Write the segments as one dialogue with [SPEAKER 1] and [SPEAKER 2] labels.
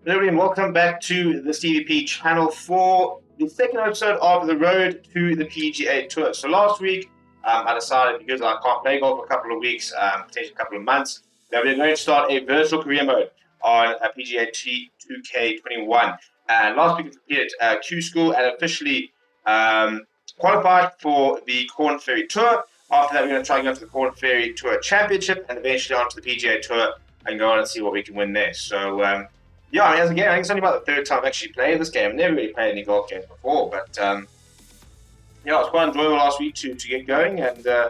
[SPEAKER 1] Hello and welcome back to the Stevie channel for the second episode of the road to the PGA Tour. So last week, I decided because I can't play golf for a couple of weeks, potentially a couple of months, that we're going to start a virtual career mode on a PGA 2K21. And last week we completed Q School and officially qualified for the Corn Ferry Tour. After that, we're going to try and go to the Corn Ferry Tour Championship and eventually onto the PGA Tour and go on and see what we can win there. So, yeah, I mean, as a game, I think it's only about the third time I've actually played this game. I've never really played any golf games before, but yeah, it was quite enjoyable last week to get going, and yeah,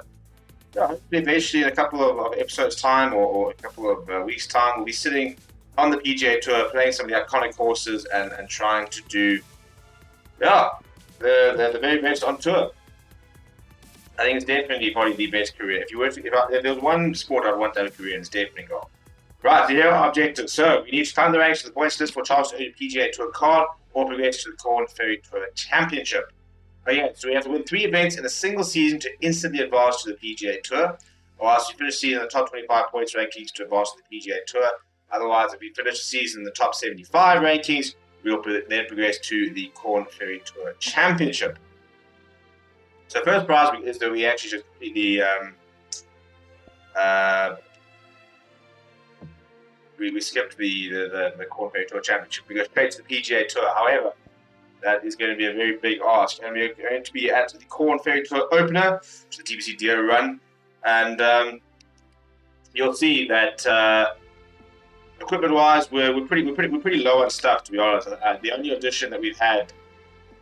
[SPEAKER 1] hopefully eventually in a couple of episodes' time or a couple of weeks' time, we'll be sitting on the PGA Tour playing some of the iconic courses and trying to do, yeah, the very best on tour. I think it's definitely probably the best career. If there was one sport I'd want to have a career in, it's definitely golf. Right, here are our objectives. So, we need to climb the ranks of the points list for a chance to earn a PGA Tour card or progress to the Corn Ferry Tour Championship. Okay, so we have to win 3 events in a single season to instantly advance to the PGA Tour, or else we finish the season in the top 25 points rankings to advance to the PGA Tour. Otherwise, if we finish the season in the top 75 rankings, we will then progress to the Corn Ferry Tour Championship. So, first prize is that we actually just completely we skipped the Corn Ferry Tour Championship. We go straight to the PGA Tour. However, that is going to be a very big ask. And we're going to be at the Corn Ferry Tour Opener, which is the TBC Deer Run. And you'll see that equipment-wise, we're pretty low on stuff, to be honest. The only addition that we've had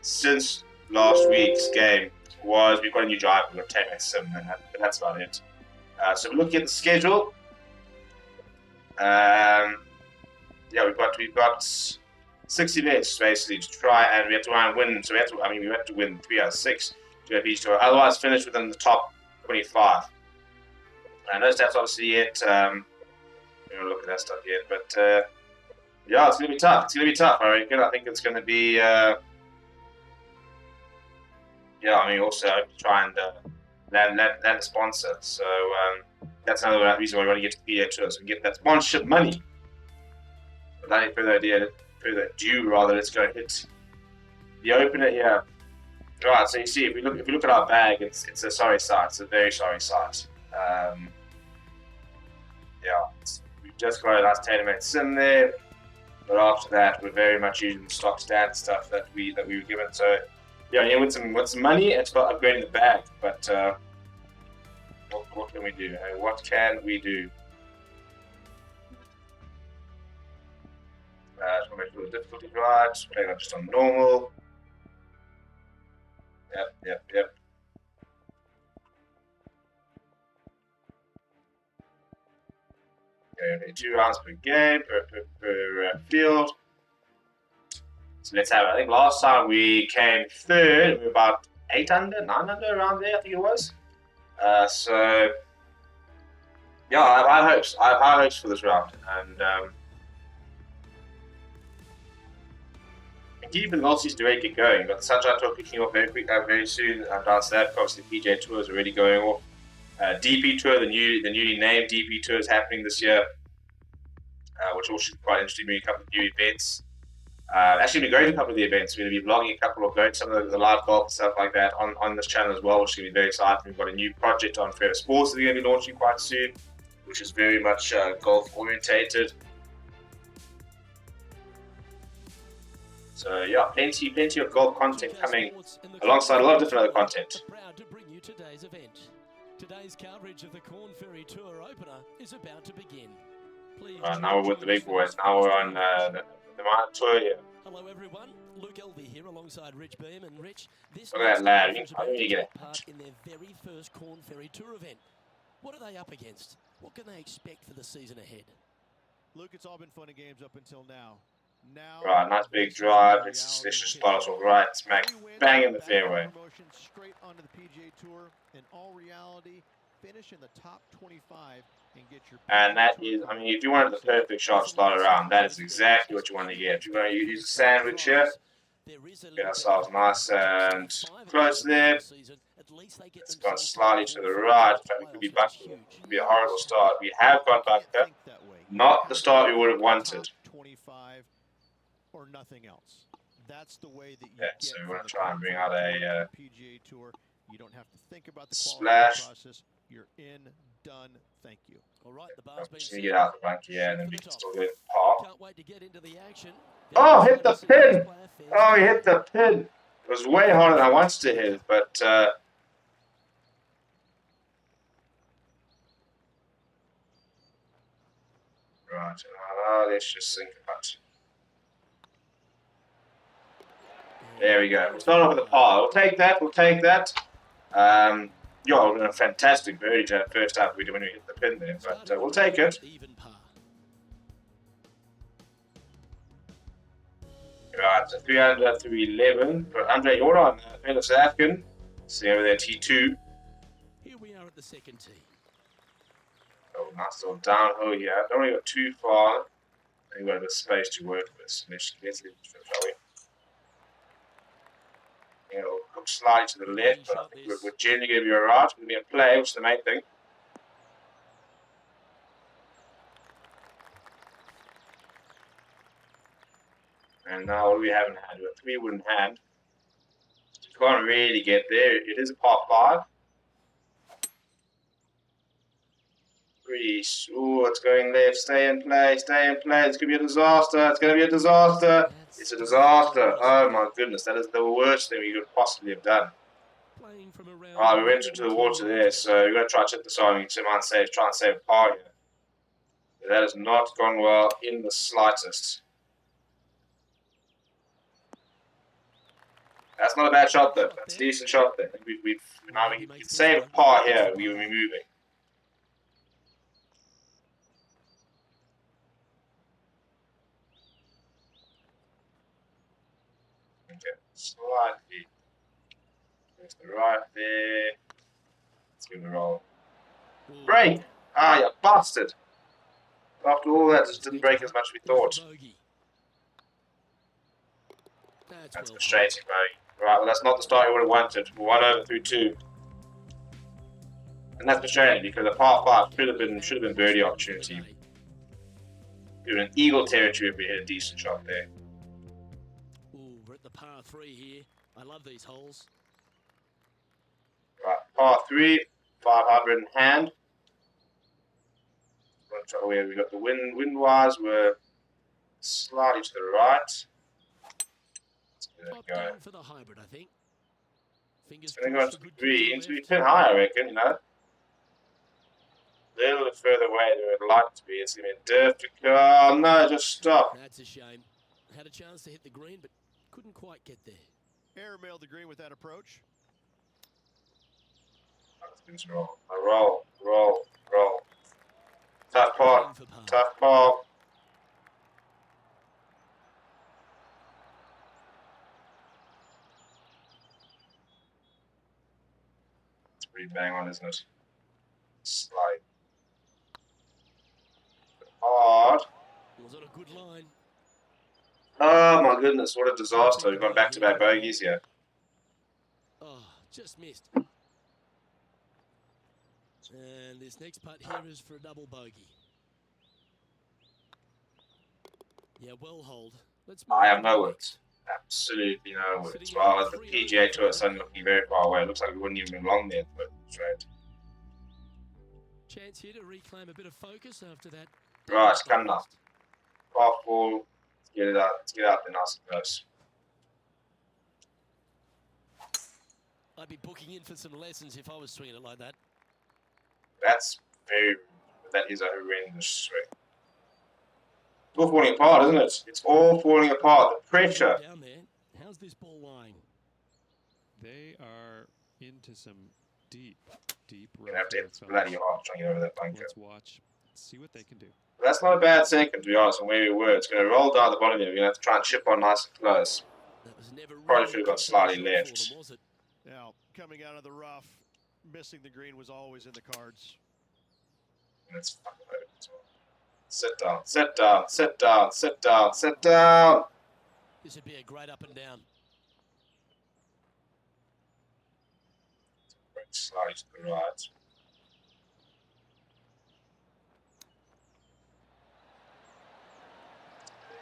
[SPEAKER 1] since last week's game was we've got a new driver. We've got TaylorMade Sim, and that's about it. So we're looking at the schedule. Yeah, we've got 6 events basically to try, and we have to try and win. So we have to win 3 out of 6 to have each tour. Otherwise, finish within the top 25. And no stats obviously yet. We don't look at that stuff yet, but yeah, it's gonna be tough. It's gonna be tough. I reckon. I think it's gonna be. Yeah, I mean, also try and land a sponsor. So. That's another reason why we want to get to the PGA Tour, so we can get that sponsorship money. Without any further ado, let's go hit the opener here. Right, so you see, if we look at our bag, it's a sorry sight. It's a very sorry sight. Yeah, we've just got a nice TaylorMade Sim there, but after that, we're very much using the stock standard stuff that we were given. So yeah, with some money, it's about upgrading the bag, but. What can we do? What can we do? Just want to make sure the difficulty right. Playing that just on normal. Yep. Okay, 2 rounds per game, per field. So let's have it. I think last time we came third, we were about 8 under, 9 under around there, I think it was. So yeah, I have high hopes. I have high hopes for this round, and keeping the multis to get going. We've got the Sunshine Tour kicking off very soon. Down south, obviously the PGA Tour is already going off. DP Tour, the newly named DP Tour, is happening this year, which will should be quite interesting. Maybe a couple of new events. Actually, we're going to a couple of the events. We're going to be vlogging a couple of some of the live golf and stuff like that on this channel as well, which is going to be very exciting. We've got a new project on Forever Sports that we're going to be launching quite soon, which is very much golf orientated. So yeah, plenty of golf content coming alongside a lot of different other content.
[SPEAKER 2] Proud to bring you today's event. Today's coverage of the Corn Ferry Tour Opener is about to begin. Please.
[SPEAKER 1] Right, now we're with the big boys. Now we're on the Mount Tour here.
[SPEAKER 2] Hello everyone, Luke Elvey here alongside Rich Beam, and Rich, this
[SPEAKER 1] look at that lad. I need to get
[SPEAKER 2] part in their very first Corn Ferry Tour event. What are they up against? What can they expect for the season ahead?
[SPEAKER 3] Luke, it's all been fun and games up until now.
[SPEAKER 1] Right, nice big drive. Let's just start us off right smack bang in the fairway.
[SPEAKER 3] Straight onto the PGA Tour. In all reality, finish in the top 25 and get your.
[SPEAKER 1] And that is, I mean, if you wanted the perfect shot to start around, that is exactly what you want to get. If you're going to use a sandwich here, get ourselves nice and close there. It's gone slightly to the right. It could be bunker. It could be a horrible start. We have got bunker. Not the start we would have wanted.
[SPEAKER 3] or nothing else. That's the way that you
[SPEAKER 1] Yeah,
[SPEAKER 3] get
[SPEAKER 1] so we
[SPEAKER 3] from
[SPEAKER 1] want
[SPEAKER 3] the
[SPEAKER 1] to try and
[SPEAKER 3] Corn
[SPEAKER 1] bring
[SPEAKER 3] Ferry
[SPEAKER 1] out
[SPEAKER 3] Tour to
[SPEAKER 1] a
[SPEAKER 3] the PGA Tour. You don't have to think about the
[SPEAKER 1] splash.
[SPEAKER 3] qualifying process. You're in, done, thank you.
[SPEAKER 2] All right, the
[SPEAKER 1] I'm
[SPEAKER 2] bar's been
[SPEAKER 1] just
[SPEAKER 2] set.
[SPEAKER 1] going to get out the bunker, yeah, and then
[SPEAKER 2] Shoot
[SPEAKER 1] we
[SPEAKER 2] for
[SPEAKER 1] can
[SPEAKER 2] the top.
[SPEAKER 1] still get in par.
[SPEAKER 2] Can't wait to get into the action.
[SPEAKER 1] Oh, hit the pin! Oh, he hit the pin! It was way harder than I wanted to hit, but right, let's just think about it. There we go. We'll start off with a par. We'll take that. We'll take that. A fantastic birdie to first time we did when we hit the pin there, but we'll take it.
[SPEAKER 2] Even par.
[SPEAKER 1] Right, so 3 under, 311. But Andre, you're on Taylor South African. See over there, T2.
[SPEAKER 2] Here we are at the second tee.
[SPEAKER 1] Oh, nice little downhill here. Don't want to go too far. I think we've got a bit of space to work with. Let's leave it, shall we? It'll hook slightly to the left, but I think we're generally going to be alright. We're going to be in play, which is the main thing. And now what do we have in hand? We have 3 wood in hand. You can't really get there. It is a par 5. Oh, it's going left. Stay in play. Stay in play. It's going to be a disaster. It's going to be a disaster. It's a disaster. Oh my goodness. That is the worst thing we could possibly have done. Alright, we went into the water there, so we're going to try to chip this on. You can try and save a par here. But that has not gone well in the slightest. That's not a bad shot though. That's a decent shot there. We can save a par here. We will be moving. Okay, slightly. There's the right there. Let's give it a roll. Break! Ah, you bastard! After all that, just didn't break as much as we thought. That's frustrating, mate. Right, well, that's not the start you would have wanted. We're 1 over through 2. And that's frustrating because a par 5 should have been birdie opportunity. We were in eagle territory if we hit a decent shot there.
[SPEAKER 2] Ooh, we're at the par 3 here. I love these holes.
[SPEAKER 1] Right, par 3, 500 in hand. Where we got the wind-wise, we're slightly to the right.
[SPEAKER 2] Go. For the hybrid, I think. Fingers
[SPEAKER 1] going to go into the green, so we pin high, I reckon, you know. A little bit further away than we'd like to be. It's going to be a difficult. Oh no, just stop.
[SPEAKER 2] That's a shame. Had a chance to hit the green, but couldn't quite get there.
[SPEAKER 3] Air mailed the green with that approach.
[SPEAKER 1] Let's roll. Roll. Tough pot. Tough pot. It's pretty bang on, isn't it? Slide. Hard.
[SPEAKER 2] Was on a good line.
[SPEAKER 1] Oh my goodness, what a disaster. We've gone back-to-back bogeys here.
[SPEAKER 2] Oh, just missed. And this next putt here is for a double bogey. Yeah, well hold.
[SPEAKER 1] I have no words. Absolutely no words. Well, the PGA Tour is suddenly looking very far away. It looks like we wouldn't even be long there, but it's right.
[SPEAKER 2] Chance here to reclaim a bit of focus after that.
[SPEAKER 1] Right, come now. Par 4. Let's get it out. Let's get out there nice and close.
[SPEAKER 2] I'd be booking in for some lessons if I was swinging it like that.
[SPEAKER 1] That's very rude. That is a horrendous swing. It's all falling apart, isn't it? It's all falling apart. The pressure.
[SPEAKER 2] Down there. How's this ball lying?
[SPEAKER 4] They are into some deep
[SPEAKER 1] You're going to have to hit bloody hard trying to get over that bunker.
[SPEAKER 4] Let's watch. See what they can do.
[SPEAKER 1] That's not a bad second, to be honest, from where we were. It's going to roll down the bottom here. We're going to have to try and chip on nice and close.
[SPEAKER 2] That was never
[SPEAKER 1] Probably should have gone slightly left.
[SPEAKER 2] Was it?
[SPEAKER 3] Now, coming out of the rough, missing the green was always in the cards.
[SPEAKER 1] Let's fucking let it as well. Sit down, sit down, sit down, sit down, sit down.
[SPEAKER 2] This would be a great up and down.
[SPEAKER 1] Slightly to the right.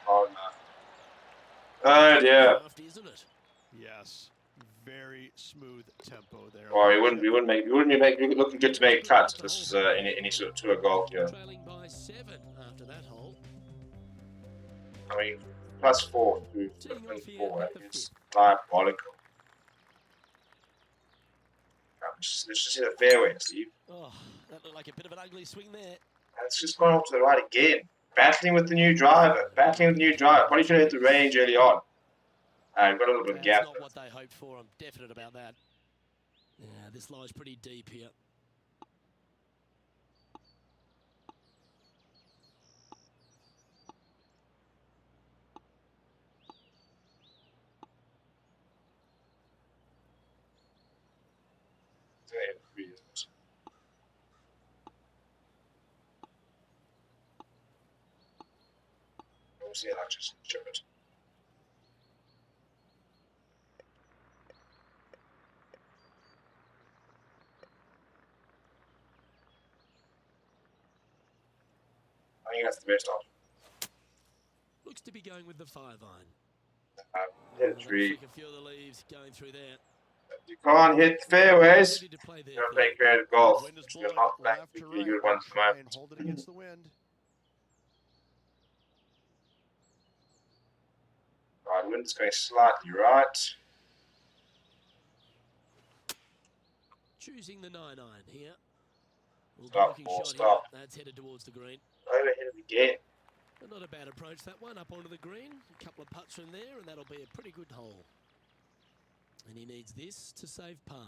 [SPEAKER 1] Hard enough. Oh dear.
[SPEAKER 2] Draft, isn't it?
[SPEAKER 3] Yes, very smooth tempo there.
[SPEAKER 1] Well, we wouldn't be looking good to make cuts. This is any sort of tour golf here.
[SPEAKER 2] Trailing by 7 after that hole.
[SPEAKER 1] I mean, +4 through
[SPEAKER 2] Teeing off here
[SPEAKER 1] 24.
[SPEAKER 2] at the
[SPEAKER 1] It's
[SPEAKER 2] 5th.
[SPEAKER 1] diabolical. Let's just hit the fairway, Steve.
[SPEAKER 2] Oh, that looked like a bit of an ugly swing there.
[SPEAKER 1] And it's just gone off to the right again. Battling with the new driver. Probably should have hit the range early on. We've got a little bit of
[SPEAKER 2] That's
[SPEAKER 1] gap.
[SPEAKER 2] not what they hoped for. I'm definite about that. Yeah, this lies pretty deep here.
[SPEAKER 1] See it, I'll just chip it. I think that's the best option.
[SPEAKER 2] Looks to be going with the 5-iron.
[SPEAKER 1] Hit a
[SPEAKER 2] If
[SPEAKER 1] tree.
[SPEAKER 2] we can feel the leaves going through there.
[SPEAKER 1] You can't hit fairways.
[SPEAKER 2] Ready to play there,
[SPEAKER 1] Don't play creative golf.
[SPEAKER 3] Wind is
[SPEAKER 1] Just gonna
[SPEAKER 3] blowing
[SPEAKER 1] knock back
[SPEAKER 3] left
[SPEAKER 1] the
[SPEAKER 3] to right.
[SPEAKER 1] good ones
[SPEAKER 3] Try
[SPEAKER 1] from
[SPEAKER 3] and hold it against the wind.
[SPEAKER 1] Right, wind's going slightly right.
[SPEAKER 2] Choosing the 9-iron here. Well,
[SPEAKER 1] Stop,
[SPEAKER 2] looking
[SPEAKER 1] ball,
[SPEAKER 2] shot
[SPEAKER 1] stop.
[SPEAKER 2] here. That's headed towards the green.
[SPEAKER 1] Overhit it again.
[SPEAKER 2] But not a bad approach, that one. Up onto the green. A couple of putts from there, and that'll be a pretty good hole. And he needs this to save par.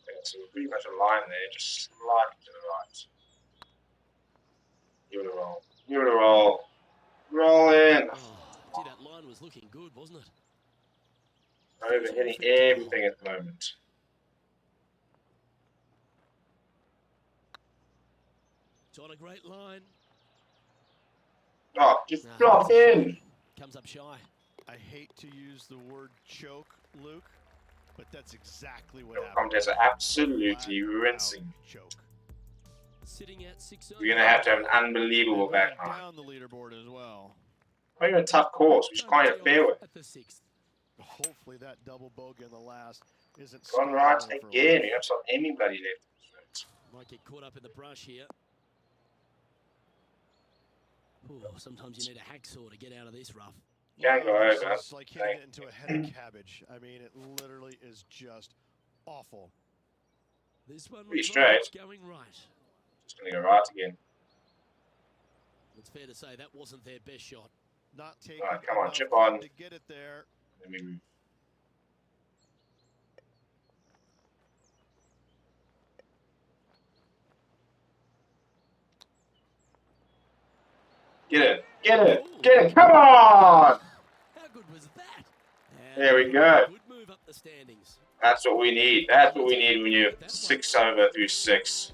[SPEAKER 1] Yeah, so we're pretty much a line there, just slightly to the right. Give it a roll. Give it a roll. Roll in.
[SPEAKER 2] Oh, gee, that line was looking good, wasn't it?
[SPEAKER 1] Overhitting everything at the moment.
[SPEAKER 2] It's on a great line.
[SPEAKER 1] Oh, just drop in.
[SPEAKER 2] Comes up shy.
[SPEAKER 3] I hate to use the word choke, Luke, but that's exactly what
[SPEAKER 1] Your
[SPEAKER 3] happened.
[SPEAKER 1] contest are absolutely
[SPEAKER 3] Flat out
[SPEAKER 1] rinsing.
[SPEAKER 3] choke.
[SPEAKER 2] Sitting at 6
[SPEAKER 1] You're going to have an unbelievable
[SPEAKER 3] And
[SPEAKER 1] back
[SPEAKER 3] moving
[SPEAKER 1] nine.
[SPEAKER 3] down the leaderboard as well.
[SPEAKER 1] We're in a tough course. We just can't hit a fairway.
[SPEAKER 2] At the 6th.
[SPEAKER 3] Hopefully that double bogey in the last isn't
[SPEAKER 1] Gone right
[SPEAKER 3] scaling for
[SPEAKER 1] again.
[SPEAKER 3] Luke.
[SPEAKER 1] We have some any bloody left.
[SPEAKER 2] Might get caught up in the brush here. Ooh, sometimes you need a hacksaw to get out of this rough.
[SPEAKER 1] Can't go
[SPEAKER 3] This
[SPEAKER 1] over.
[SPEAKER 3] is like hitting it into a head of cabbage. I mean, it literally is just awful.
[SPEAKER 2] This one
[SPEAKER 1] Pretty
[SPEAKER 2] looks
[SPEAKER 1] straight.
[SPEAKER 2] like it's going right.
[SPEAKER 1] Just going to go right again.
[SPEAKER 2] It's fair to say that wasn't their best shot.
[SPEAKER 3] Not taking
[SPEAKER 1] Alright, come on,
[SPEAKER 3] enough
[SPEAKER 1] chip
[SPEAKER 3] time
[SPEAKER 1] on.
[SPEAKER 3] to get it there.
[SPEAKER 1] Let me move. Get it. Get it. Get it. Come on.
[SPEAKER 2] How good was that?
[SPEAKER 1] There we go.
[SPEAKER 2] Good move up the standings.
[SPEAKER 1] That's what we need. That's what we need when you're 6 over through 6.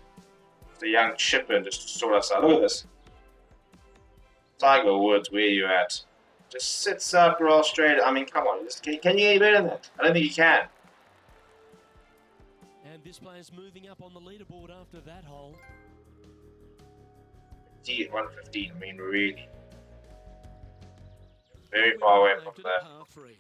[SPEAKER 1] The young chipper just to sort us out. Look at this. Tiger Woods, where you at? Just sits up, roll straight. I mean, come on. Can you get any better than that? I don't think you can.
[SPEAKER 2] And this player's moving up on the leaderboard after that hole.
[SPEAKER 1] D at 115. I mean, really. Very far away from that.
[SPEAKER 2] Par 3.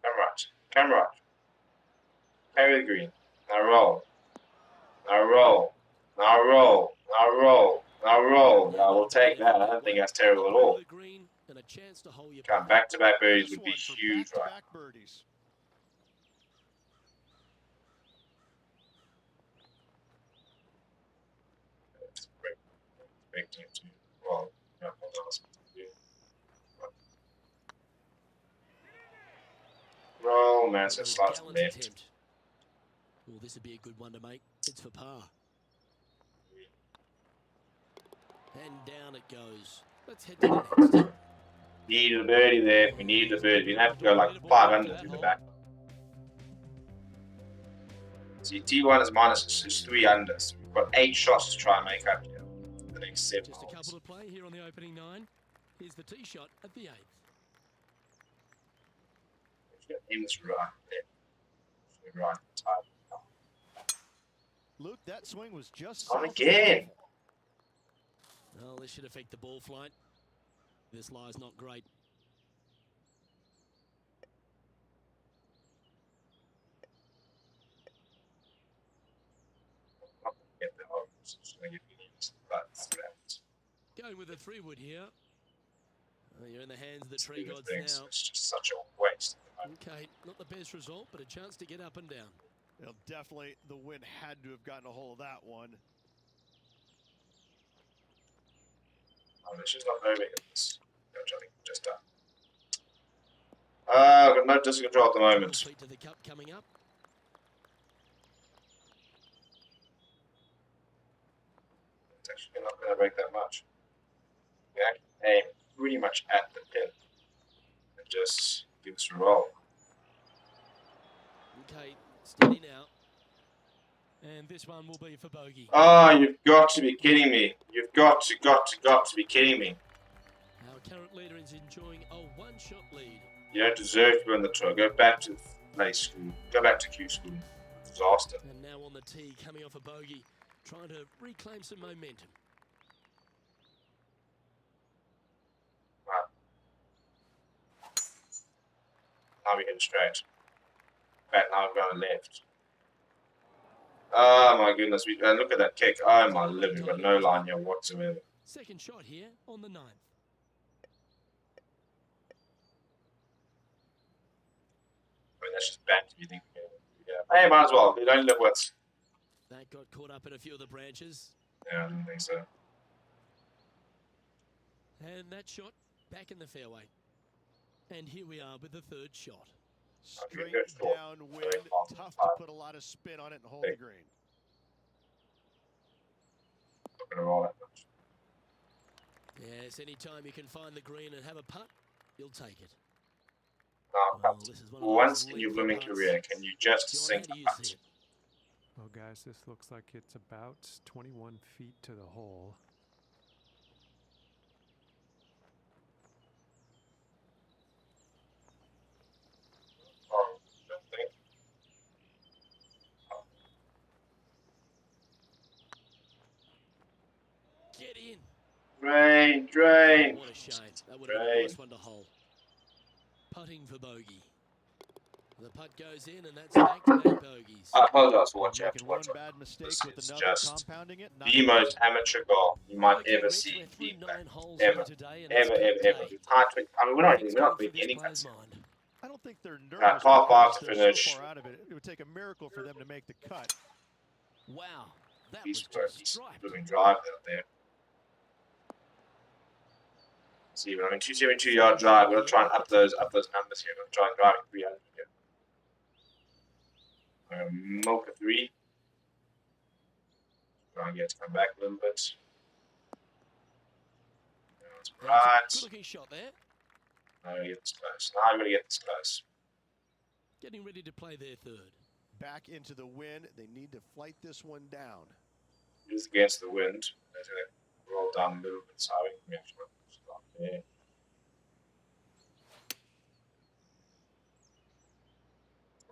[SPEAKER 1] Come right. Come right. Carry the green. Now roll. Now roll. Now roll. Now roll. Now roll. Now we'll take that. I don't think that's terrible at all.
[SPEAKER 2] The green and a chance to hold your
[SPEAKER 1] Come back-to-back birdies
[SPEAKER 3] This
[SPEAKER 1] would be
[SPEAKER 3] one for
[SPEAKER 1] huge, right?
[SPEAKER 3] back-to-back birdies.
[SPEAKER 1] Big team too. Well, yeah, hold on. Roll, man, so slots
[SPEAKER 2] gallant
[SPEAKER 1] left.
[SPEAKER 2] attempt. Well, this would be a good one to make. It's for par. And down it goes. Let's head to the next.
[SPEAKER 1] Needed a birdie there. We needed a birdie. We'd have to go like 5 under through the back. See, T1 is minus is 3 under, so we've got 8 shots to try and make up here. The next 7
[SPEAKER 2] Just a
[SPEAKER 1] holes.
[SPEAKER 2] couple to play here on the opening 9. Here's the tee shot at the 8th.
[SPEAKER 1] Aim this right there. Right type.
[SPEAKER 3] Luke, that swing was just
[SPEAKER 1] On
[SPEAKER 3] south of the
[SPEAKER 1] again.
[SPEAKER 3] oval.
[SPEAKER 2] Well, this should affect the ball flight. This lie's not great.
[SPEAKER 1] Get the home. Just gonna give you these butts.
[SPEAKER 2] Going with a 3-wood here. Oh, you're in the hands of the tree
[SPEAKER 1] Speed of
[SPEAKER 2] gods
[SPEAKER 1] things,
[SPEAKER 2] now.
[SPEAKER 1] it's just such a waste.
[SPEAKER 2] Okay, not the best result, but a chance to get up and down.
[SPEAKER 3] Well, definitely the wind had to have gotten a hold of that one.
[SPEAKER 1] Oh, this is not moving. It's just done. I've got no distance control at the moment.
[SPEAKER 2] Feet to the cup coming up.
[SPEAKER 1] It's actually not going to break that much. You can aim pretty much at the pin and just give us a roll.
[SPEAKER 2] Okay, steady now. And this one will be for bogey.
[SPEAKER 1] Oh, you've got to be kidding me. You've got to be kidding me.
[SPEAKER 2] Our current leader is enjoying a 1-shot lead.
[SPEAKER 1] You don't deserve to win the tour. Go back to play school. Go back to Q school. Disaster.
[SPEAKER 2] And now on the tee, coming off a bogey, trying to reclaim some momentum.
[SPEAKER 1] Wow. Now we're heading straight. Back now we're going left. Oh my goodness, look at that kick. Oh my living, we've got no line here whatsoever.
[SPEAKER 2] Second shot here on the 9th.
[SPEAKER 1] I mean, that's just bad if you think. Yeah. Hey, might as well. You don't live with.
[SPEAKER 2] That got caught up in a few of the branches.
[SPEAKER 1] Yeah, I don't think so.
[SPEAKER 2] And that shot back in the fairway. And here we are with the 3rd shot.
[SPEAKER 3] Straight
[SPEAKER 1] good shot.
[SPEAKER 3] downwind, tough to put a lot of spin on it and hold the green.
[SPEAKER 1] Not going to roll that much.
[SPEAKER 2] Yes, anytime you can find the green and have a putt, you'll take it.
[SPEAKER 1] Now,
[SPEAKER 2] This is one of
[SPEAKER 1] once
[SPEAKER 2] those
[SPEAKER 1] in your
[SPEAKER 2] lengthy
[SPEAKER 1] blooming
[SPEAKER 2] putts.
[SPEAKER 1] career, can you just
[SPEAKER 2] John,
[SPEAKER 1] sink
[SPEAKER 2] how
[SPEAKER 1] a
[SPEAKER 2] do you
[SPEAKER 1] putt?
[SPEAKER 2] see it?
[SPEAKER 4] Well, guys, this looks like it's about 21 feet to the hole.
[SPEAKER 1] Oh, don't think.
[SPEAKER 2] Get in.
[SPEAKER 1] Drain.
[SPEAKER 2] What a shame. That would have been a nice one to hole. Putting for bogey. The putt goes in, and that's back-to-back bogeys.
[SPEAKER 1] I apologize for what you have to
[SPEAKER 3] Making one
[SPEAKER 1] watch.
[SPEAKER 3] bad mistake
[SPEAKER 1] This
[SPEAKER 3] with
[SPEAKER 1] is
[SPEAKER 3] another,
[SPEAKER 1] just
[SPEAKER 3] compounding it.
[SPEAKER 1] The most amateur goal you might
[SPEAKER 2] Okay,
[SPEAKER 1] ever
[SPEAKER 2] Rich,
[SPEAKER 1] see.
[SPEAKER 2] we're through 9 holes
[SPEAKER 1] Ever.
[SPEAKER 2] here today, and
[SPEAKER 1] Ever.
[SPEAKER 2] it's
[SPEAKER 1] I mean, we're not
[SPEAKER 2] What's
[SPEAKER 1] putting
[SPEAKER 2] going through
[SPEAKER 1] any
[SPEAKER 2] this player's
[SPEAKER 1] cuts.
[SPEAKER 2] mind?
[SPEAKER 3] I don't think they're nervous.
[SPEAKER 1] par five
[SPEAKER 3] because
[SPEAKER 1] to
[SPEAKER 3] they're
[SPEAKER 1] finish.
[SPEAKER 3] so far out of it. It would take a miracle for them to make the cut.
[SPEAKER 2] Wow, that
[SPEAKER 1] He's
[SPEAKER 2] was just
[SPEAKER 1] he's
[SPEAKER 2] striped.
[SPEAKER 1] moving drive out there. See, but I mean, 272-yard drive. We're gonna try and up those numbers here. We're gonna try and drive it 300 here. Milk a 3. Try and get to come back a little bit. That's right.
[SPEAKER 2] Good looking shot there.
[SPEAKER 1] Now we get this close. Now I'm gonna get this close.
[SPEAKER 2] Getting ready to play their 3rd.
[SPEAKER 3] Back into the wind. They need to flight this one down.
[SPEAKER 1] It is against the wind. They're gonna roll down a little bit, so I think we have to start there.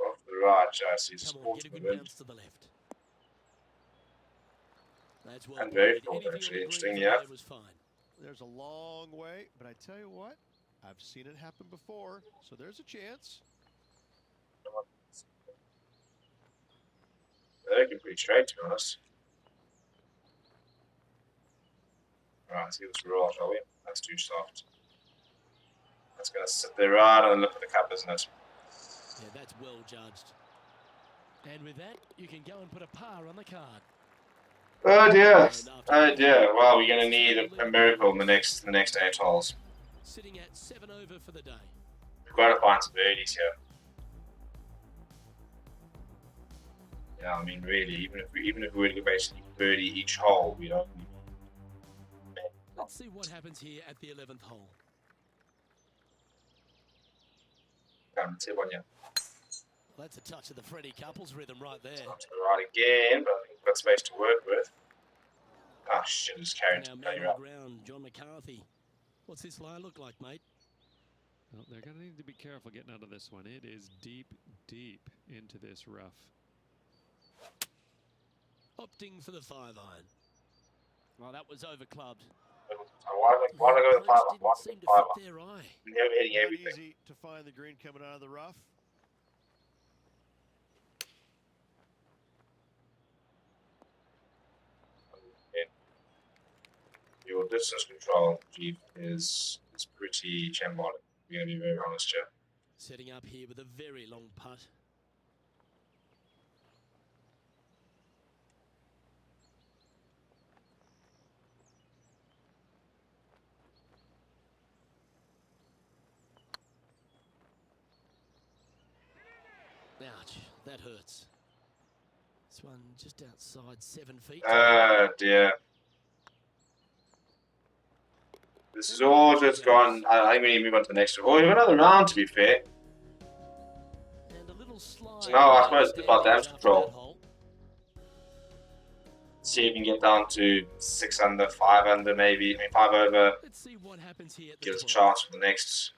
[SPEAKER 1] Off to the right, I see
[SPEAKER 2] Come on,
[SPEAKER 1] support
[SPEAKER 2] get a
[SPEAKER 1] to the
[SPEAKER 2] good
[SPEAKER 1] wind.
[SPEAKER 2] bounce to the left. That's well
[SPEAKER 1] And very
[SPEAKER 2] played.
[SPEAKER 1] short,
[SPEAKER 2] Anything on
[SPEAKER 1] actually.
[SPEAKER 2] the green
[SPEAKER 1] Interesting,
[SPEAKER 2] from
[SPEAKER 1] yeah.
[SPEAKER 2] there was fine.
[SPEAKER 3] There's a long way, but I tell you what, I've seen it happen before, so there's a chance.
[SPEAKER 1] They're looking pretty straight, to be honest. Alright, let's give this a roll, shall we? That's too soft. That's going to sit there right on the lip of the cup, isn't it?
[SPEAKER 2] Yeah, that's well judged. And with that, you can go and put a par on the card.
[SPEAKER 1] Oh dear. Oh dear. Well, we're going to need a miracle in the next 8 holes.
[SPEAKER 2] Sitting at 7 over for the day.
[SPEAKER 1] We've got to find some birdies here. Yeah, I mean, really, even if we were to basically birdie each hole, we don't need.
[SPEAKER 2] Let's see what happens here at the 11th hole.
[SPEAKER 1] Tip on you.
[SPEAKER 2] Well, that's a touch of the Freddie Couples rhythm right there.
[SPEAKER 1] Not to the right again, but I think we've got space to work with. Ah, shit, just carried
[SPEAKER 2] Now,
[SPEAKER 1] to
[SPEAKER 2] man
[SPEAKER 1] play
[SPEAKER 2] on
[SPEAKER 1] up.
[SPEAKER 2] the ground, John McCarthy. What's this lie look like, mate?
[SPEAKER 4] Well, they're going to need to be careful getting out of this one. It is deep, deep into this rough.
[SPEAKER 2] Opting for the 5-iron. Well, that was over clubbed.
[SPEAKER 1] Why did I go with the 5-iron? Why
[SPEAKER 2] Didn't seem
[SPEAKER 1] did
[SPEAKER 2] to
[SPEAKER 1] I go with
[SPEAKER 2] fit
[SPEAKER 1] the 5-iron?
[SPEAKER 2] their eye.
[SPEAKER 1] Never hitting
[SPEAKER 3] Not
[SPEAKER 1] everything.
[SPEAKER 3] easy to find the green coming out of the rough.
[SPEAKER 1] Your distance control, Jeep, is pretty shambolic. We're going to be very honest here.
[SPEAKER 2] Setting up here with a very long putt. Ouch, that hurts. This one just outside 7 feet.
[SPEAKER 1] Dear. This is all just gone. I think we need to move on to the next one. Oh, we have another round, to be fair.
[SPEAKER 2] And a little slide.
[SPEAKER 1] No, I suppose it's about damage control. See if we can get down to 6 under, 5 under, maybe. I mean, 5 over.
[SPEAKER 2] Let's see what happens here.
[SPEAKER 1] Give us a chance for the next.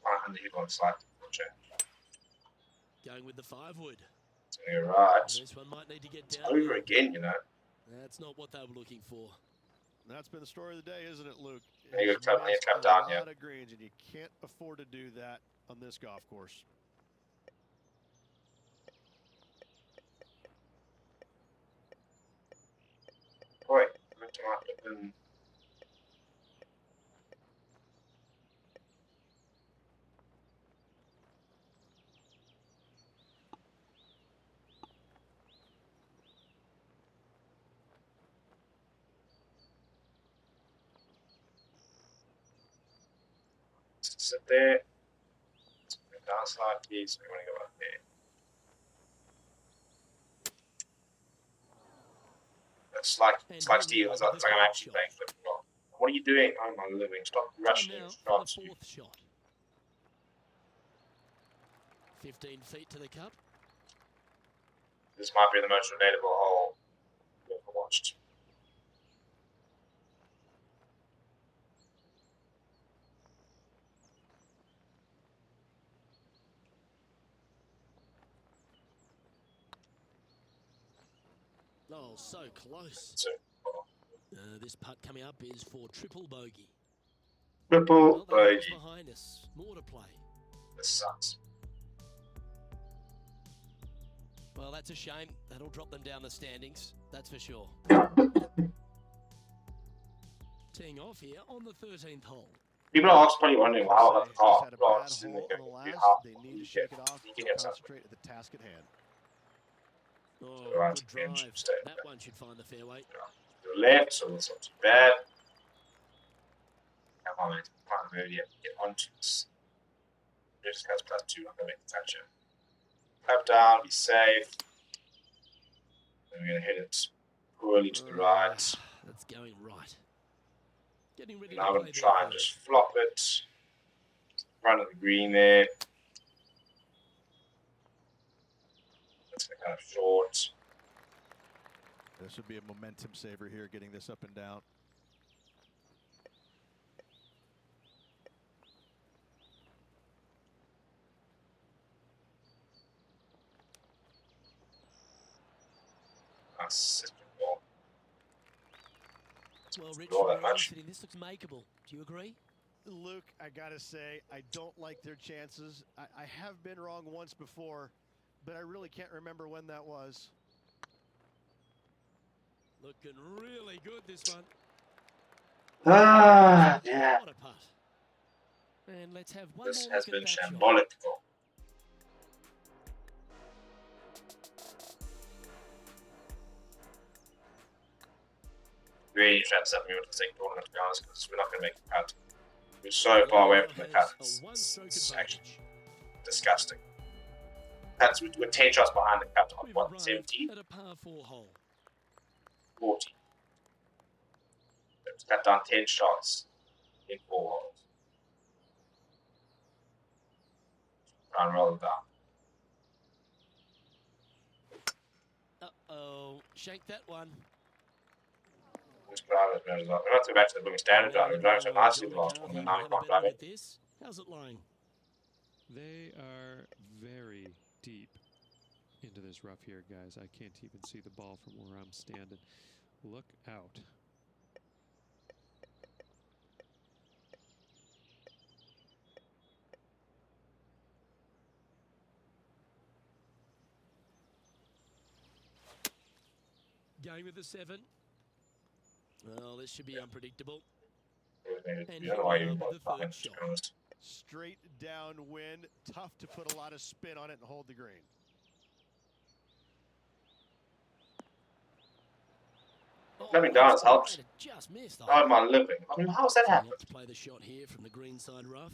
[SPEAKER 1] 500 hit on slide.
[SPEAKER 2] Going with the 5-wood.
[SPEAKER 1] You're right.
[SPEAKER 2] This one might need to get down.
[SPEAKER 1] Over again, you know.
[SPEAKER 2] That's not what they were looking for.
[SPEAKER 3] That's been the story of the day, isn't it, Luke?
[SPEAKER 1] You
[SPEAKER 3] It's
[SPEAKER 1] got to
[SPEAKER 3] missed
[SPEAKER 1] tap
[SPEAKER 3] a
[SPEAKER 1] down, yeah.
[SPEAKER 3] lot of greens, and you can't afford to do that on this golf course.
[SPEAKER 1] Boy, sit there. Down slide, please. We want to go up there. It's like Steve. It's like I'm actually playing flip-flop. What are you doing? Oh my living! Stop rushing your shots.
[SPEAKER 2] 4th shot. 15 feet to the cup.
[SPEAKER 1] This might be the most relatable hole we've ever watched.
[SPEAKER 2] Oh, so close.
[SPEAKER 1] So,
[SPEAKER 2] This putt coming up is for triple bogey.
[SPEAKER 1] triple bogey.
[SPEAKER 2] Behind us. More to play.
[SPEAKER 1] This sucks.
[SPEAKER 2] Well, that's a shame. That'll drop them down the standings. That's for sure. Teeing off here on the 13th hole.
[SPEAKER 1] People are also probably wondering how the car
[SPEAKER 3] Had a bad
[SPEAKER 1] blocks
[SPEAKER 3] hole
[SPEAKER 1] in the
[SPEAKER 3] on the
[SPEAKER 1] game.
[SPEAKER 3] last. They need to shake it off
[SPEAKER 1] You
[SPEAKER 3] and
[SPEAKER 1] get something.
[SPEAKER 3] concentrate at the task at hand.
[SPEAKER 2] Oh,
[SPEAKER 1] Right,
[SPEAKER 2] good drive.
[SPEAKER 1] should stay.
[SPEAKER 2] That one should find the fairway.
[SPEAKER 1] To the left, so it's not too bad. Come on, man. Can't really get onto this. Just has +2. I'm gonna make the touch here. Tap down, be safe. Then we're gonna hit it poorly to the right.
[SPEAKER 2] That's going right. Getting ready
[SPEAKER 1] Now
[SPEAKER 2] to
[SPEAKER 1] I'm
[SPEAKER 2] play
[SPEAKER 1] gonna try and just flop it. Front of the green there. That's kind of short.
[SPEAKER 3] This would be a momentum saver here, getting this up and down.
[SPEAKER 1] That's ball.
[SPEAKER 2] Well, Rich,
[SPEAKER 1] Not that much.
[SPEAKER 2] this looks makeable. Do you agree?
[SPEAKER 3] Luke, I gotta say, I don't like their chances. I have been wrong once before, but I really can't remember when that was.
[SPEAKER 2] Looking really good, this one.
[SPEAKER 1] Yeah.
[SPEAKER 2] What a putt. And let's have one
[SPEAKER 1] This
[SPEAKER 2] more
[SPEAKER 1] has
[SPEAKER 2] look at
[SPEAKER 1] been
[SPEAKER 2] that shot.
[SPEAKER 1] shambolic. Really trying to set me up to think tournament, to be honest, because we're not going to make the cut. We're so far away from the cut. It's actually disgusting. That's we're 10 shots behind the cut on what, 17?
[SPEAKER 2] At a par 4 hole.
[SPEAKER 1] 40. Let's cut down 10 shots in 4 holes. Try and roll it down.
[SPEAKER 2] Uh-oh. Shake that one.
[SPEAKER 1] Just drive it, man. We're not too back to the Boogie standard drive. We're driving so nicely the last one, and now we can't drive it.
[SPEAKER 2] How's it lying?
[SPEAKER 4] They are very deep into this rough here, guys. I can't even see the ball from where I'm standing. Look out.
[SPEAKER 2] Going with the 7. Well, this should be unpredictable.
[SPEAKER 1] You
[SPEAKER 2] And
[SPEAKER 1] don't know why you
[SPEAKER 2] here
[SPEAKER 1] want
[SPEAKER 2] the third
[SPEAKER 1] to
[SPEAKER 2] shot.
[SPEAKER 1] be honest.
[SPEAKER 3] Straight downwind, tough to put a lot of spin on it and hold the green.
[SPEAKER 1] Coming down has helped.
[SPEAKER 2] Just missed.
[SPEAKER 1] Oh, my living. I mean, how's that happen?
[SPEAKER 2] To play the shot here from the green side rough.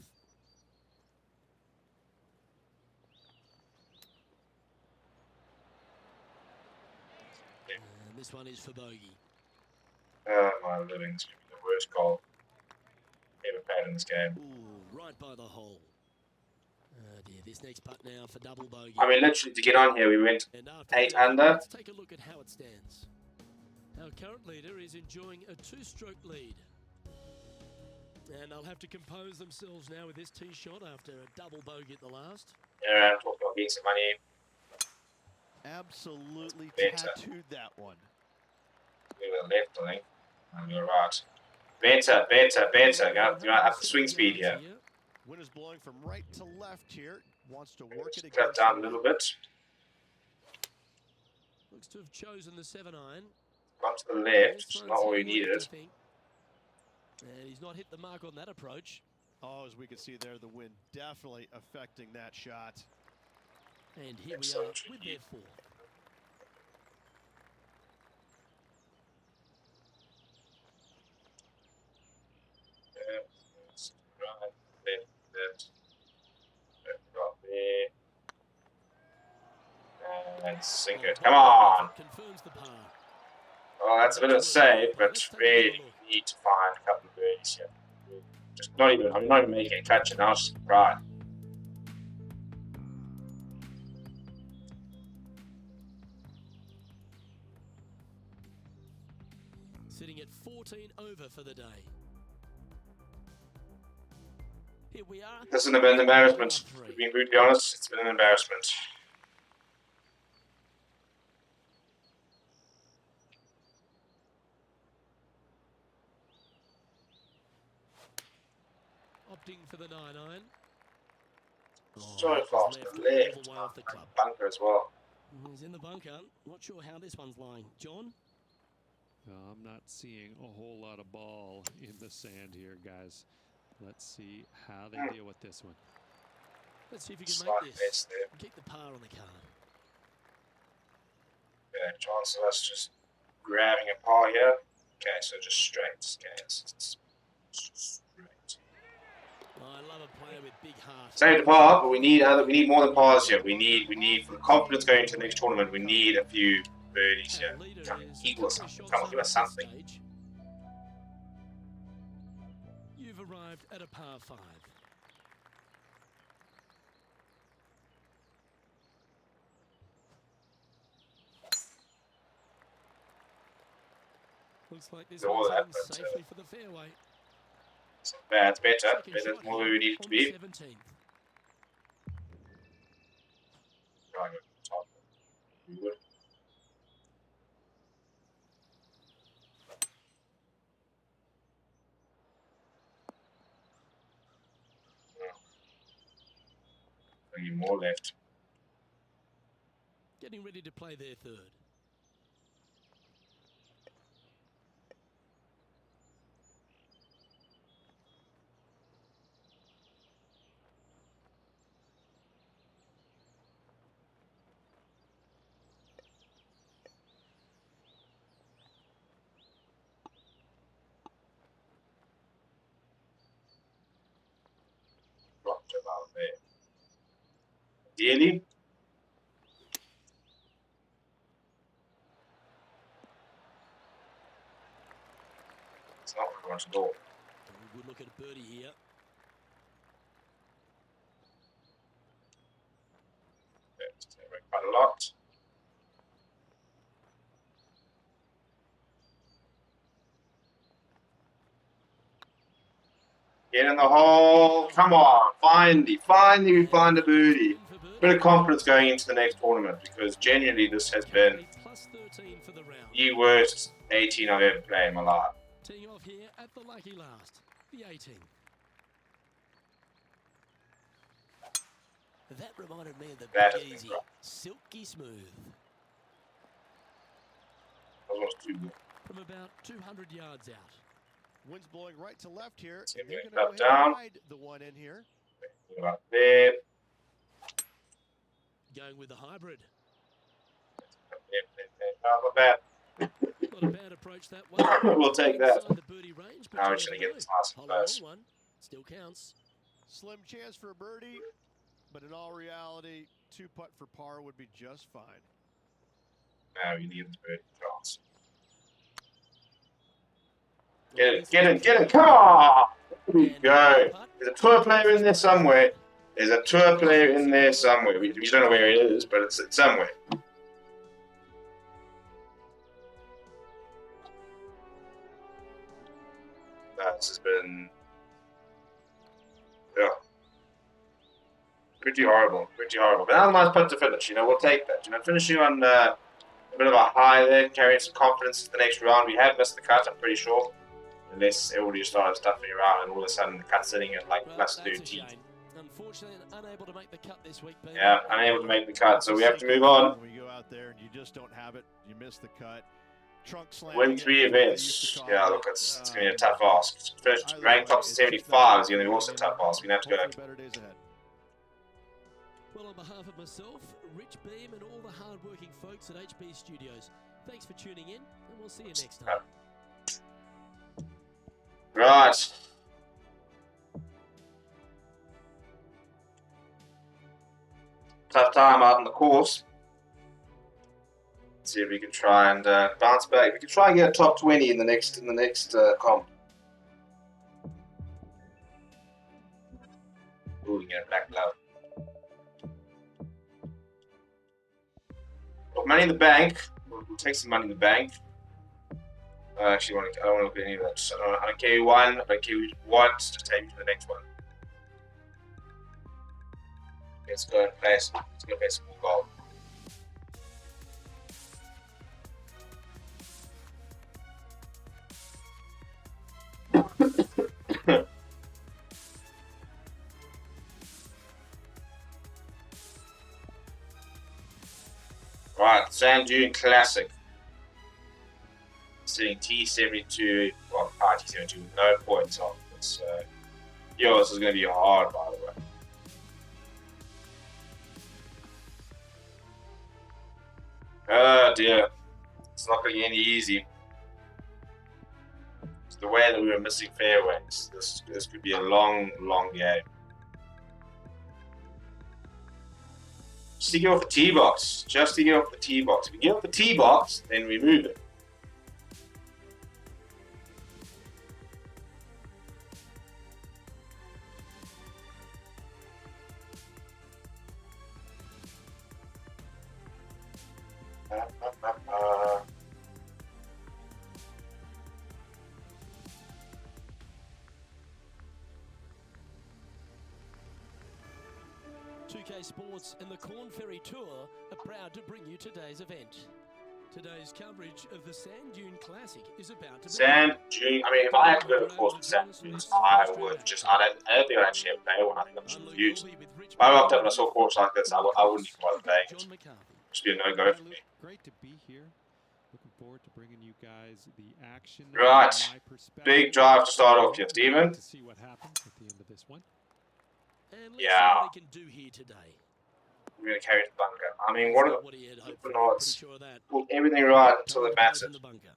[SPEAKER 2] And this one is for bogey.
[SPEAKER 1] Oh, my living. It's going to be the worst call ever played in this game.
[SPEAKER 2] Ooh, right by the hole. Oh dear, this next putt now for double bogey.
[SPEAKER 1] I mean, literally, to get on here, we went
[SPEAKER 2] And after
[SPEAKER 1] 8
[SPEAKER 2] that,
[SPEAKER 1] under.
[SPEAKER 2] let's take a look at how it stands. Our current leader is enjoying a 2-stroke lead. And they'll have to compose themselves now with this tee shot after a double bogey at the last.
[SPEAKER 1] Yeah, I'm talking about getting some money.
[SPEAKER 3] Absolutely
[SPEAKER 1] Better.
[SPEAKER 3] tattooed that one.
[SPEAKER 1] We were left, I think. And we were right. Better. You might have the swing speed here.
[SPEAKER 3] Wind is blowing from right to left here. Wants to work it
[SPEAKER 1] Just cut
[SPEAKER 3] against
[SPEAKER 1] down
[SPEAKER 3] the
[SPEAKER 1] a little
[SPEAKER 3] wind.
[SPEAKER 1] bit.
[SPEAKER 2] Looks to have chosen the 7-iron.
[SPEAKER 1] Come to the left. It's not all you needed.
[SPEAKER 2] And he's not hit the mark on that approach.
[SPEAKER 3] Oh, as we can see there, the wind definitely affecting that shot.
[SPEAKER 2] And here
[SPEAKER 1] Excellent.
[SPEAKER 2] we are with their 4th.
[SPEAKER 1] Right, left, drop there. And sink it. Come on!
[SPEAKER 2] Confirms the par.
[SPEAKER 1] Well, that's a bit of a save, but really need to find a couple of birdies here. Just not even, I'm not even making a catch, and I was right.
[SPEAKER 2] Sitting at 14 over for the day. Here we are.
[SPEAKER 1] This has been an embarrassment. To be brutally honest, it's been an embarrassment.
[SPEAKER 2] Opting for the 9-iron.
[SPEAKER 1] So far to the left.
[SPEAKER 2] All the way off the club.
[SPEAKER 1] Bunker as well.
[SPEAKER 2] He's in the bunker. Not sure how this one's lying. John?
[SPEAKER 4] I'm not seeing a whole lot of ball in the sand here, guys. Let's see how they deal with this one.
[SPEAKER 2] Let's see if you can
[SPEAKER 1] Slight
[SPEAKER 2] make
[SPEAKER 1] miss
[SPEAKER 2] this.
[SPEAKER 1] there.
[SPEAKER 2] Keep the par on the card.
[SPEAKER 1] Yeah, chance of us just grabbing a par here. Okay, so just straight. Okay, it's straight.
[SPEAKER 2] Oh, I love a player with big heart.
[SPEAKER 1] Save the par, but we need more than pars here. We need for the confidence going into the next tournament. We need a few birdies here.
[SPEAKER 2] Our leader
[SPEAKER 1] Come
[SPEAKER 2] is
[SPEAKER 1] equal us
[SPEAKER 2] 3
[SPEAKER 1] something.
[SPEAKER 2] shots
[SPEAKER 1] Come on,
[SPEAKER 2] over
[SPEAKER 1] give us
[SPEAKER 2] at this
[SPEAKER 1] something.
[SPEAKER 2] stage. You've arrived at a par 5. Looks like this
[SPEAKER 1] All
[SPEAKER 2] one's
[SPEAKER 1] that,
[SPEAKER 2] heading
[SPEAKER 1] but,
[SPEAKER 2] safely for the fairway.
[SPEAKER 1] It's not bad. It's better.
[SPEAKER 2] Second
[SPEAKER 1] Better
[SPEAKER 2] shot
[SPEAKER 1] than where
[SPEAKER 2] here
[SPEAKER 1] we need it to
[SPEAKER 2] on
[SPEAKER 1] be.
[SPEAKER 2] the 17th.
[SPEAKER 1] Try and go to the top. We would. Only more left.
[SPEAKER 2] Getting ready to play their 3rd.
[SPEAKER 1] Dropped about there. Ideally, it's not what we want to do.
[SPEAKER 2] Good look at a birdie here.
[SPEAKER 1] It's quite a lot. Get in the hole. Come on. Finally, we find a birdie. Bit of confidence going into the next tournament because genuinely this has been
[SPEAKER 2] Plus 13 for the round.
[SPEAKER 1] the worst 18 I've ever played in my life.
[SPEAKER 2] Teeing off here at the lucky last, the 18. That reminded me of the
[SPEAKER 1] That
[SPEAKER 2] Big
[SPEAKER 1] has been
[SPEAKER 2] Easy,
[SPEAKER 1] rough.
[SPEAKER 2] silky smooth.
[SPEAKER 1] That was too good.
[SPEAKER 2] From about 200 yards out.
[SPEAKER 3] Wind's blowing right to left here.
[SPEAKER 1] It's gonna
[SPEAKER 3] They're
[SPEAKER 1] be
[SPEAKER 3] going to
[SPEAKER 1] cut
[SPEAKER 3] go ahead
[SPEAKER 1] down.
[SPEAKER 3] and ride the one in here.
[SPEAKER 1] Right there.
[SPEAKER 2] Going with the hybrid.
[SPEAKER 1] Not bad.
[SPEAKER 2] Not a bad approach that way.
[SPEAKER 1] We'll take that.
[SPEAKER 2] Inside the birdie range, but
[SPEAKER 1] Now
[SPEAKER 2] you
[SPEAKER 1] we're just
[SPEAKER 2] never
[SPEAKER 1] gonna get
[SPEAKER 2] know.
[SPEAKER 1] this last
[SPEAKER 2] Hollow
[SPEAKER 1] close.
[SPEAKER 2] long one. Still counts.
[SPEAKER 3] Slim chance for a birdie, but in all reality, 2-putt for par would be just fine.
[SPEAKER 1] Now you need the birdie chance. Get in. Come on! There we go. There's a tour player in there somewhere. We don't know where it is, but it's somewhere. This has been... Yeah. Pretty horrible. But that was a nice putt to finish. We'll take that. Finishing on a bit of a high there, carrying some confidence to the next round. We have missed the cut, I'm pretty sure. Unless everybody started stuffing around and all of a sudden the cut's sitting at like plus 13.
[SPEAKER 2] Unfortunately, unable to make the cut this week.
[SPEAKER 1] Yeah, unable to make the cut, so we have to move on.
[SPEAKER 3] When you go out there and you just don't have it, you miss the cut. Trunk slam.
[SPEAKER 1] Win 3 events. Yeah, look, it's going to be a tough ask. First rank top 75 is going to be also a tough ask. We're going to have to go.
[SPEAKER 3] Better days ahead.
[SPEAKER 2] Well, on behalf of myself, Rich Beam, and all the hard-working folks at HB Studios, thanks for tuning in, and we'll see you next time.
[SPEAKER 1] Right. Tough time out on the course. Let's see if we can try and bounce back. We can try and get a top 20 in the next comp. Ooh, we get a black glove. Got money in the bank. We'll take some money in the bank. I don't want to look at any of that. So I don't care who won. I don't care who what. Just take me to the next one. Let's go and play some more golf. Right, Sand Dune Classic. Sitting T72, well, T72 with no points on this. This is going to be hard, by the way. Oh dear, it's not going to be any easy. It's the way that we were missing fairways. This could be a long game. Just to get off the tee box. If we get off the tee box, then we move it.
[SPEAKER 2] Sports and the Corn Ferry Tour are proud to bring you today's event. Today's coverage of the Sand Dune Classic is about to begin.
[SPEAKER 1] Sand Dune. I mean, if I had to go to the course with Sand Dunes, I would just. I don't think I'd actually ever play one. I think I'm just confused. If I walked up and I saw a course like this, I wouldn't even bother playing it. Just be a no-go for me.
[SPEAKER 4] Great to be here. Looking forward to bringing you guys the action.
[SPEAKER 1] Right. Big drive to start off here, Steven.
[SPEAKER 4] To see what happens at the end of this one.
[SPEAKER 2] And let's see what he can do here today.
[SPEAKER 1] We're going to carry the bunker. I mean, what are the odds?
[SPEAKER 2] Sure
[SPEAKER 1] Pull everything right until it matters.
[SPEAKER 2] the bunker.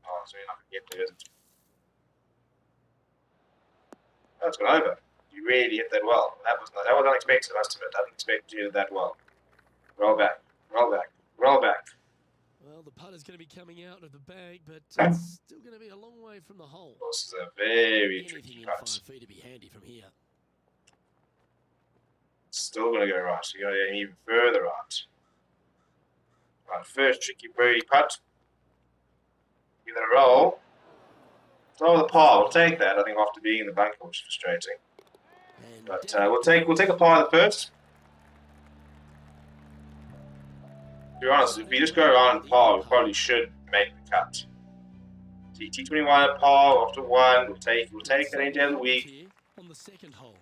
[SPEAKER 1] Oh, so you're not going to get there, isn't it? That's gone over. You really hit that well. That was unexpected, I must admit. I didn't expect you to hit that well. Roll back.
[SPEAKER 2] Well, the putter's going to be coming out of the bag, but it's still going to be a long way from the hole.
[SPEAKER 1] This is a very
[SPEAKER 2] Anything
[SPEAKER 1] tricky
[SPEAKER 2] in
[SPEAKER 1] putt.
[SPEAKER 2] 5 feet to be handy from here.
[SPEAKER 1] Still going to go right. So you're going to go even further right. Right, first tricky birdie putt. Give it a roll. Oh, the par. We'll take that. I think after being in the bunker, which is frustrating.
[SPEAKER 2] And
[SPEAKER 1] But
[SPEAKER 2] down
[SPEAKER 1] we'll take a par in the first. To be honest, if we just go around par, we probably should make the cut. T21 at par after one. We'll take that any day of the week.
[SPEAKER 2] here on the second hole.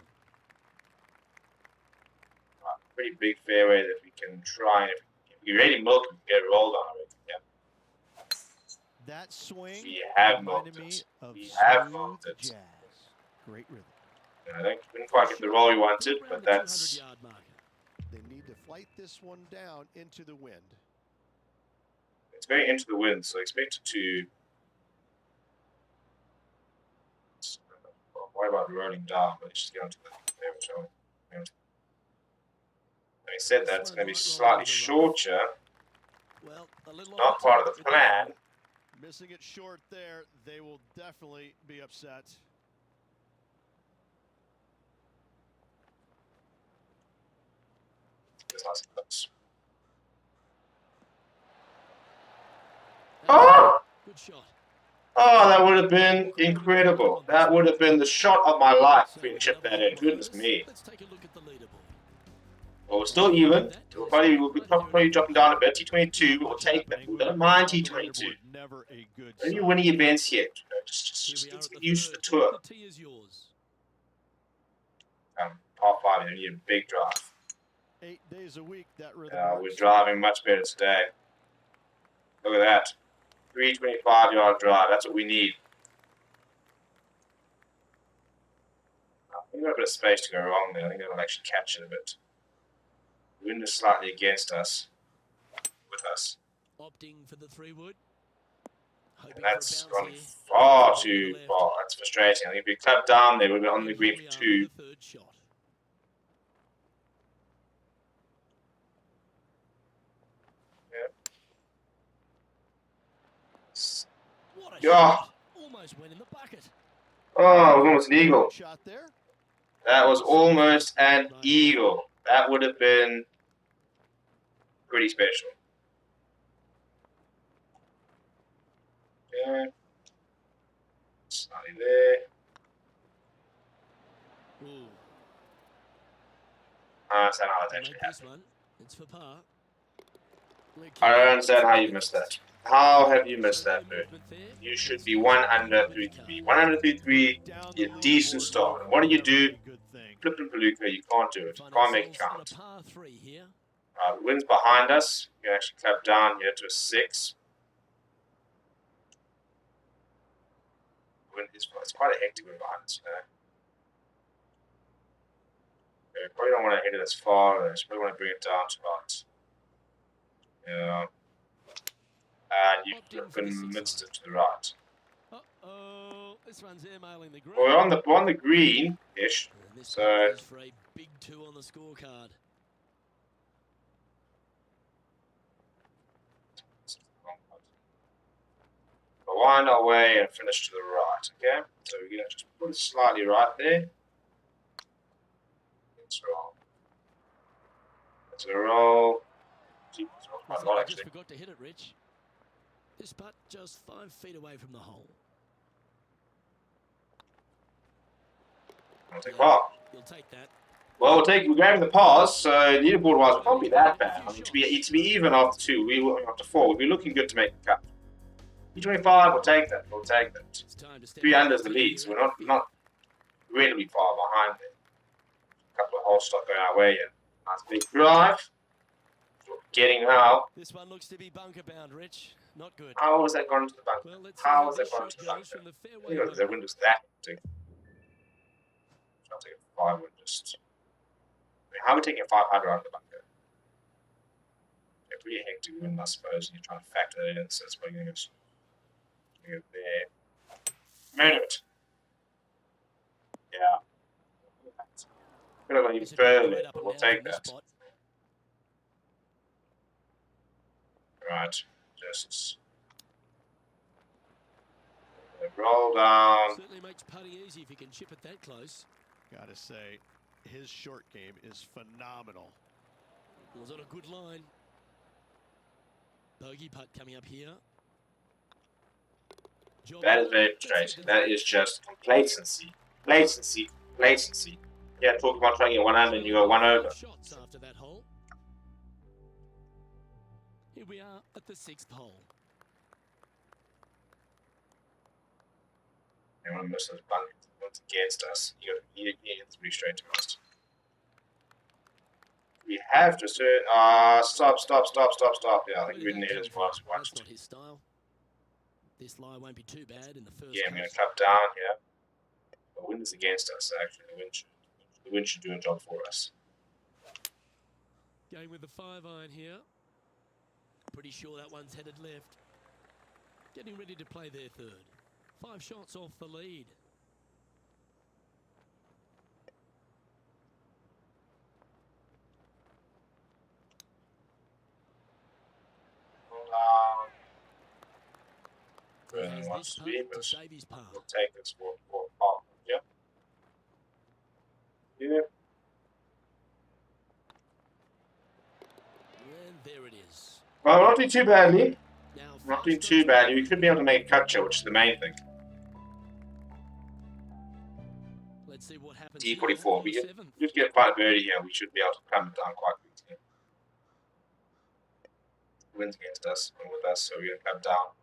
[SPEAKER 1] Pretty big fairway that we can try and if we really milk it, we can get it rolled on it. Yeah.
[SPEAKER 3] That swing
[SPEAKER 1] We have
[SPEAKER 3] reminded
[SPEAKER 1] milked
[SPEAKER 3] me
[SPEAKER 1] it.
[SPEAKER 3] of
[SPEAKER 1] We have
[SPEAKER 3] smooth
[SPEAKER 1] milked it.
[SPEAKER 3] jazz. Great rhythm.
[SPEAKER 1] I didn't quite get the roll we wanted, but
[SPEAKER 2] Around the
[SPEAKER 1] that's
[SPEAKER 2] 200-yard marker.
[SPEAKER 3] They need to flight this one down into the wind.
[SPEAKER 1] it's going into the wind, so expect it to. Why about rolling down? But just get onto the fairway, shall we? Having said that, it's going to be slightly shorter.
[SPEAKER 2] Well, a little
[SPEAKER 1] Not
[SPEAKER 2] off
[SPEAKER 1] part of
[SPEAKER 2] target
[SPEAKER 1] the
[SPEAKER 2] with that
[SPEAKER 1] plan.
[SPEAKER 3] Missing it short there, they will definitely be upset.
[SPEAKER 1] It's nice and close.
[SPEAKER 2] one.
[SPEAKER 1] Oh!
[SPEAKER 2] Good shot.
[SPEAKER 1] Oh, that would have been incredible. That would have been the shot of my life if we chipped that in. Goodness me.
[SPEAKER 2] Let's take a look at the leaderboard.
[SPEAKER 1] Well, we're still even. We'll be probably dropping down a bit. T22, we'll take that. We don't mind T22.
[SPEAKER 3] Never a good
[SPEAKER 1] Don't you
[SPEAKER 3] sign.
[SPEAKER 1] winning events yet? Just
[SPEAKER 2] Here we
[SPEAKER 1] need
[SPEAKER 2] are
[SPEAKER 1] to
[SPEAKER 2] at
[SPEAKER 1] get
[SPEAKER 2] the
[SPEAKER 1] used to the
[SPEAKER 2] third.
[SPEAKER 1] tour.
[SPEAKER 2] The tee is yours.
[SPEAKER 1] Par 5, you need a big drive.
[SPEAKER 3] 8 days a week, that rhythm
[SPEAKER 1] We're
[SPEAKER 3] works.
[SPEAKER 1] driving much better today. Look at that. 325-yard drive. That's what we need. We've got a bit of space to go wrong there. I think that'll actually catch it a bit. The wind is slightly against us. With us.
[SPEAKER 2] Opting for the 3-wood.
[SPEAKER 1] And that's gone far too far. That's frustrating. I think if we cut down there, we'd be on the green for 2.
[SPEAKER 2] The third shot. What a
[SPEAKER 1] Yeah.
[SPEAKER 2] shot. Almost went in the bucket.
[SPEAKER 1] Oh, it was almost an eagle.
[SPEAKER 3] Shot there.
[SPEAKER 1] That was almost an eagle. That would have been pretty special. Yeah. Slightly there.
[SPEAKER 2] Ooh.
[SPEAKER 1] I understand how that
[SPEAKER 2] To
[SPEAKER 1] actually
[SPEAKER 2] make this
[SPEAKER 1] happened.
[SPEAKER 2] one, it's for par.
[SPEAKER 1] I don't understand how you missed that. How have you missed that, dude? You should be 1 under through 3. 1 under through 3 is a decent start. And what do? Flip and Palooka, you can't do it. You can't make it count.
[SPEAKER 2] Par 3 here.
[SPEAKER 1] The wind's behind us. You can actually clap down here to a 6. It's quite a hectic wind behind us, you know. Okay, probably don't want to hit it as far. I probably want to bring it down to about. Yeah. And you've convinced it to the right.
[SPEAKER 2] Uh-oh. This one's airmailing the green.
[SPEAKER 1] Well, we're on the green-ish.
[SPEAKER 2] And this
[SPEAKER 1] So
[SPEAKER 2] is for a big 2 on the scorecard.
[SPEAKER 1] we'll wind our way and finish to the right, okay? So we're going to just put it slightly right there. Let's roll. Let's roll. Gee, it's rolled quite a lot,
[SPEAKER 2] I just
[SPEAKER 1] actually.
[SPEAKER 2] forgot to hit it, Rich. This putt just 5 feet away from the hole.
[SPEAKER 1] I'll take par.
[SPEAKER 2] You'll take that.
[SPEAKER 1] Well, we're grabbing the pars, so leaderboard-wise, it won't be that bad. I mean, to be even after 2, after 4, we'll be looking good to make the cut. P25, we'll take that. We'll take that.
[SPEAKER 2] It's time to step
[SPEAKER 1] 3
[SPEAKER 2] up
[SPEAKER 1] under is
[SPEAKER 2] to
[SPEAKER 1] the
[SPEAKER 2] the
[SPEAKER 1] lead, so we're
[SPEAKER 2] here.
[SPEAKER 1] not really far behind there. A couple of holes stuck going our way here. Nice big drive. What we're getting now.
[SPEAKER 2] This one looks to be bunker bound, Rich. Not good.
[SPEAKER 1] How has that gone into the bunker?
[SPEAKER 2] Well, let's
[SPEAKER 1] How
[SPEAKER 2] see
[SPEAKER 1] has that
[SPEAKER 2] this
[SPEAKER 1] gone
[SPEAKER 2] shot
[SPEAKER 1] into the
[SPEAKER 2] goes
[SPEAKER 1] bunker?
[SPEAKER 2] from the
[SPEAKER 1] I
[SPEAKER 2] fairway
[SPEAKER 1] think the
[SPEAKER 2] bunker.
[SPEAKER 1] window's that big. I'll take a 5 and just. I mean, how are we taking a 500 out of the bunker? Yeah, pretty hectic wind, I suppose, and you're trying to factor that in, so that's why you're going to go there. Made it. Yeah. Could have gone even
[SPEAKER 2] It's a good
[SPEAKER 1] further,
[SPEAKER 2] right up
[SPEAKER 1] but
[SPEAKER 2] and
[SPEAKER 1] we'll
[SPEAKER 2] down
[SPEAKER 1] take
[SPEAKER 2] from this
[SPEAKER 1] that.
[SPEAKER 2] spot.
[SPEAKER 1] Right, just roll down.
[SPEAKER 2] Certainly makes putting easy if you can chip it that close.
[SPEAKER 3] Gotta say, his short game is phenomenal.
[SPEAKER 2] Was on a good line. Bogey putt coming up here.
[SPEAKER 1] That is very frustrating. That is just complacency. Complacency. Yeah, talk about trying to get one under and you go one over.
[SPEAKER 2] Shots after that hole. Here we are at the 6th hole.
[SPEAKER 1] They want to miss those bunkers once against us. You get 3 straight to us. We have to say, stop. Yeah, I think we need it once.
[SPEAKER 2] That's not his style. This lie won't be too bad in the first.
[SPEAKER 1] Yeah, I'm going to clap down here. The wind is against us, actually. The wind should do a job for us.
[SPEAKER 2] Going with the 5-iron here. Pretty sure that one's headed left. Getting ready to play their third. 5 shots off the lead.
[SPEAKER 1] Vernon wants to be, but
[SPEAKER 2] save his par.
[SPEAKER 1] we'll take this for part. Yeah.
[SPEAKER 2] And there it is.
[SPEAKER 1] Well, we're not doing too badly.
[SPEAKER 2] Now
[SPEAKER 1] We're not doing too badly. We could be able to make a cut shot, which is the main thing.
[SPEAKER 2] Let's see what happens.
[SPEAKER 1] D44. We just get 5 birdie here. We should be able to climb it down quite quickly. The wind's against us and with us, so we're going to climb down.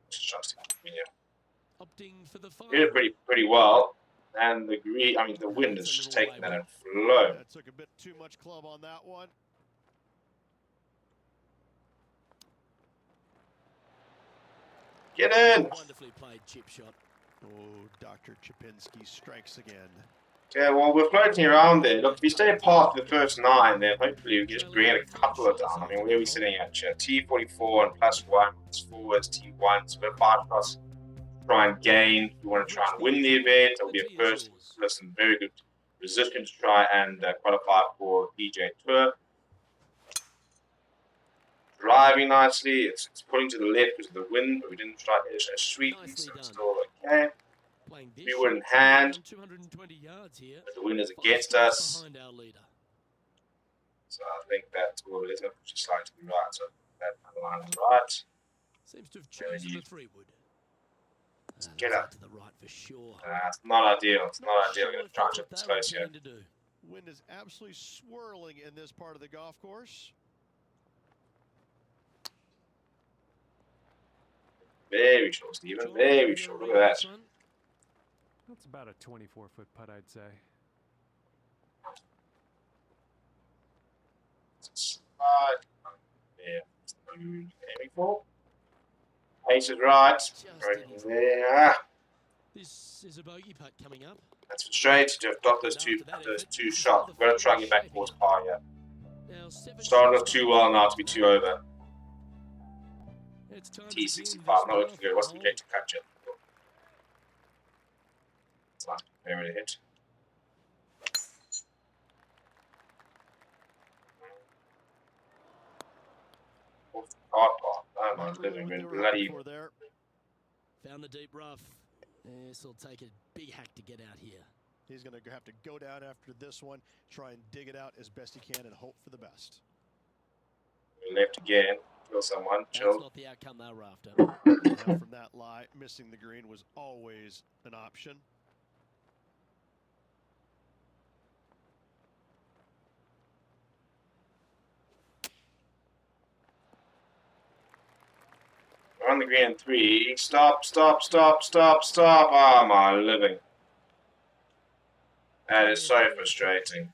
[SPEAKER 1] Just trusting
[SPEAKER 2] Opting for the 5.
[SPEAKER 1] we did pretty well. And the wind is just taking that and flow.
[SPEAKER 3] That took a bit too much club on that one.
[SPEAKER 1] Get in!
[SPEAKER 2] Wonderfully played chip shot.
[SPEAKER 3] Oh, Dr. Chipinski strikes again.
[SPEAKER 1] Yeah, well, we're floating around there. Look, if we stay past the first 9, then hopefully we can just bring in a couple of down. I mean, where are we sitting at? T44 and +1, +4 is T1, so we're 5 plus. Try and gain. We want to try and win the event. It'll be a first. Plus some very good resistance to try and qualify for PGA Tour. Driving nicely. It's pulling to the left because of the wind, but we didn't try to hit it sweetly, so it's still okay. We were in hand.
[SPEAKER 2] 220 yards here.
[SPEAKER 1] But the wind is against us.
[SPEAKER 2] Behind our leader.
[SPEAKER 1] So I think that's all it is. I'll push it slightly to the right. So that line is right.
[SPEAKER 2] Seems to have chosen the 3-wood.
[SPEAKER 1] Get up.
[SPEAKER 2] To the right for sure.
[SPEAKER 1] It's not ideal. It's not ideal. I'm going to try and chip this close here.
[SPEAKER 3] Wind is absolutely swirling in this part of the golf course.
[SPEAKER 1] Very short, Stephen. Very short. Look at that.
[SPEAKER 4] That's about a 24-foot putt, I'd say.
[SPEAKER 1] Yeah. Aiming for. Pace is right. Right there.
[SPEAKER 2] This is a bogey putt coming up.
[SPEAKER 1] That's frustrating to have got those two shots. We're going to try and get back towards par here. Started off too well now to be 2 over. T65, not looking good. What's the gate to catch it? It's nice. Very to hit. Off the car park. Oh my, it's living been bloody.
[SPEAKER 2] Found the deep rough. This will take a big hack to get out here.
[SPEAKER 3] He's going to have to go down after this one, try and dig it out as best he can and hope for the best.
[SPEAKER 1] Left again. Kill someone. Chill.
[SPEAKER 2] That's not the outcome they were after.
[SPEAKER 3] Now from that lie, missing the green was always an option.
[SPEAKER 1] We're on the green in 3. Stop. Oh my living. That is so frustrating.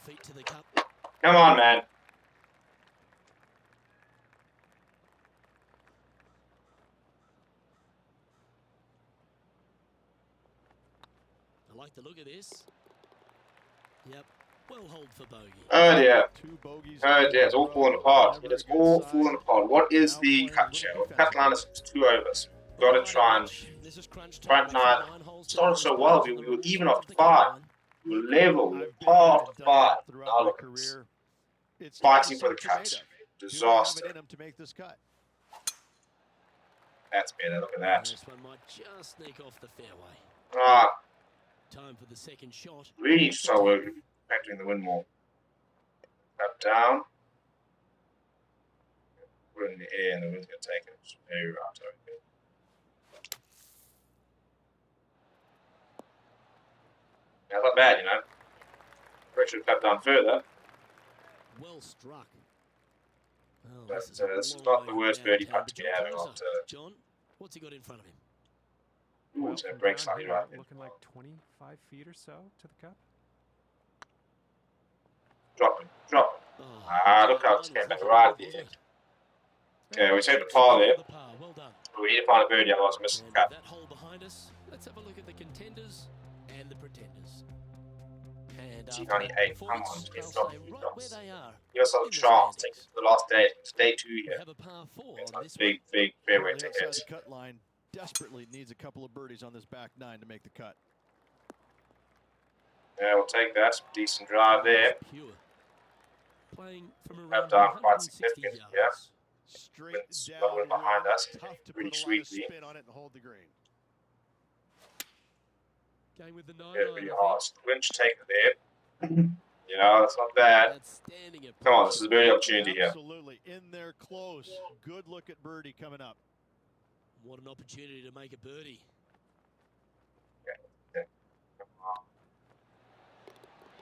[SPEAKER 2] Feet to the cup.
[SPEAKER 1] Come on, man.
[SPEAKER 2] I like the look of this. Yep, well hold for bogey.
[SPEAKER 1] Oh dear.
[SPEAKER 3] 2 bogeys.
[SPEAKER 1] Oh dear, it's all falling apart. It is all falling apart. What is the cut share? Well, cut line is 2 overs. Got to try and front 9. Started so well. We were even after 5. We were level. We were par after 5. Now look at this. Fighting for the cut. Disaster.
[SPEAKER 3] To make this cut.
[SPEAKER 1] That's better. Look at that.
[SPEAKER 2] This one might just sneak off the fairway.
[SPEAKER 1] Ah,
[SPEAKER 2] Time for the second shot.
[SPEAKER 1] really need to start factoring the wind more. Up, down. Put it in the air and the wind's going to take it. It's very right. Okay. That's not bad, you know. Probably should have clapped down further.
[SPEAKER 2] Well struck. Oh,
[SPEAKER 1] But
[SPEAKER 2] this is, a
[SPEAKER 1] this is
[SPEAKER 2] long
[SPEAKER 1] not the
[SPEAKER 2] way
[SPEAKER 1] worst
[SPEAKER 2] downtown,
[SPEAKER 1] birdie
[SPEAKER 2] but
[SPEAKER 1] putt to be
[SPEAKER 2] you're
[SPEAKER 1] having
[SPEAKER 2] closer.
[SPEAKER 1] after.
[SPEAKER 2] John, what's he got in front of him?
[SPEAKER 1] Ooh, it's going to
[SPEAKER 4] from
[SPEAKER 1] break
[SPEAKER 4] down
[SPEAKER 1] slightly
[SPEAKER 4] here,
[SPEAKER 1] right.
[SPEAKER 4] looking like 25 feet or so to the cup.
[SPEAKER 1] Drop it. Drop it.
[SPEAKER 2] Oh,
[SPEAKER 1] Ah, look how it's
[SPEAKER 2] that
[SPEAKER 1] came back
[SPEAKER 2] was
[SPEAKER 1] right at
[SPEAKER 2] looking
[SPEAKER 1] the
[SPEAKER 2] good,
[SPEAKER 1] end.
[SPEAKER 2] wasn't
[SPEAKER 1] Okay, we
[SPEAKER 2] it?
[SPEAKER 1] take the par there.
[SPEAKER 2] The par. Well done.
[SPEAKER 1] But we need to find a birdie, otherwise we're missing
[SPEAKER 2] And
[SPEAKER 1] the cut.
[SPEAKER 2] with that hole behind us, let's have a look at the contenders and the pretenders. And
[SPEAKER 1] See,
[SPEAKER 2] after
[SPEAKER 1] honey,
[SPEAKER 2] that
[SPEAKER 1] hey, come
[SPEAKER 2] performance,
[SPEAKER 1] on,
[SPEAKER 2] they'll
[SPEAKER 1] let's drop
[SPEAKER 2] stay
[SPEAKER 1] a few
[SPEAKER 2] right
[SPEAKER 1] shots.
[SPEAKER 2] where they are.
[SPEAKER 1] Give us a
[SPEAKER 2] in the
[SPEAKER 1] chance. Take it
[SPEAKER 2] standings.
[SPEAKER 1] to the last day. It's day 2
[SPEAKER 2] We
[SPEAKER 1] here.
[SPEAKER 2] have a par 4
[SPEAKER 1] It's
[SPEAKER 2] on
[SPEAKER 1] a
[SPEAKER 2] this
[SPEAKER 1] big, big fairway
[SPEAKER 3] On
[SPEAKER 1] to
[SPEAKER 3] the outside
[SPEAKER 1] hit.
[SPEAKER 3] the cut line, desperately needs a couple of birdies on this back 9 to make the cut.
[SPEAKER 1] Yeah, we'll take that. Decent drive there.
[SPEAKER 2] Pure. Playing from
[SPEAKER 1] Up
[SPEAKER 2] around
[SPEAKER 1] down quite
[SPEAKER 2] 160
[SPEAKER 1] significant,
[SPEAKER 2] yards.
[SPEAKER 1] yeah.
[SPEAKER 3] Straight
[SPEAKER 1] Wind's
[SPEAKER 3] down
[SPEAKER 1] blowing behind
[SPEAKER 3] wind,
[SPEAKER 1] us.
[SPEAKER 3] tough to
[SPEAKER 1] Pretty
[SPEAKER 3] put a lot of
[SPEAKER 1] sweetly.
[SPEAKER 3] spin on it and hold the green.
[SPEAKER 2] Going with the 9
[SPEAKER 1] Yeah,
[SPEAKER 2] iron,
[SPEAKER 1] pretty
[SPEAKER 2] I
[SPEAKER 1] hard.
[SPEAKER 2] think.
[SPEAKER 1] Wind should take it there. You know, that's not bad.
[SPEAKER 2] Outstanding approach.
[SPEAKER 1] Come on, this is a birdie opportunity here.
[SPEAKER 3] Absolutely. In there close. Good look at birdie coming up.
[SPEAKER 2] What an opportunity to make a birdie.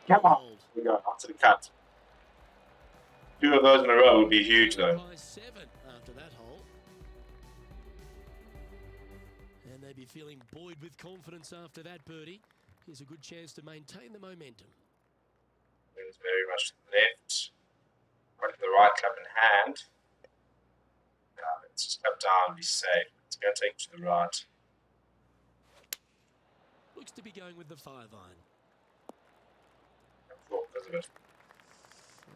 [SPEAKER 1] Come on.
[SPEAKER 2] Hold.
[SPEAKER 1] We go onto the cut. 2 of those in a row would be huge, though.
[SPEAKER 2] By 7 after that hole. And they'd be feeling buoyed with confidence after that birdie. Here's a good chance to maintain the momentum.
[SPEAKER 1] Wind's very much to the left. Right to the right, club in hand. Let's just club down, be safe. It's going to take to the right.
[SPEAKER 2] Looks to be going with the 5 iron.
[SPEAKER 1] Because of it.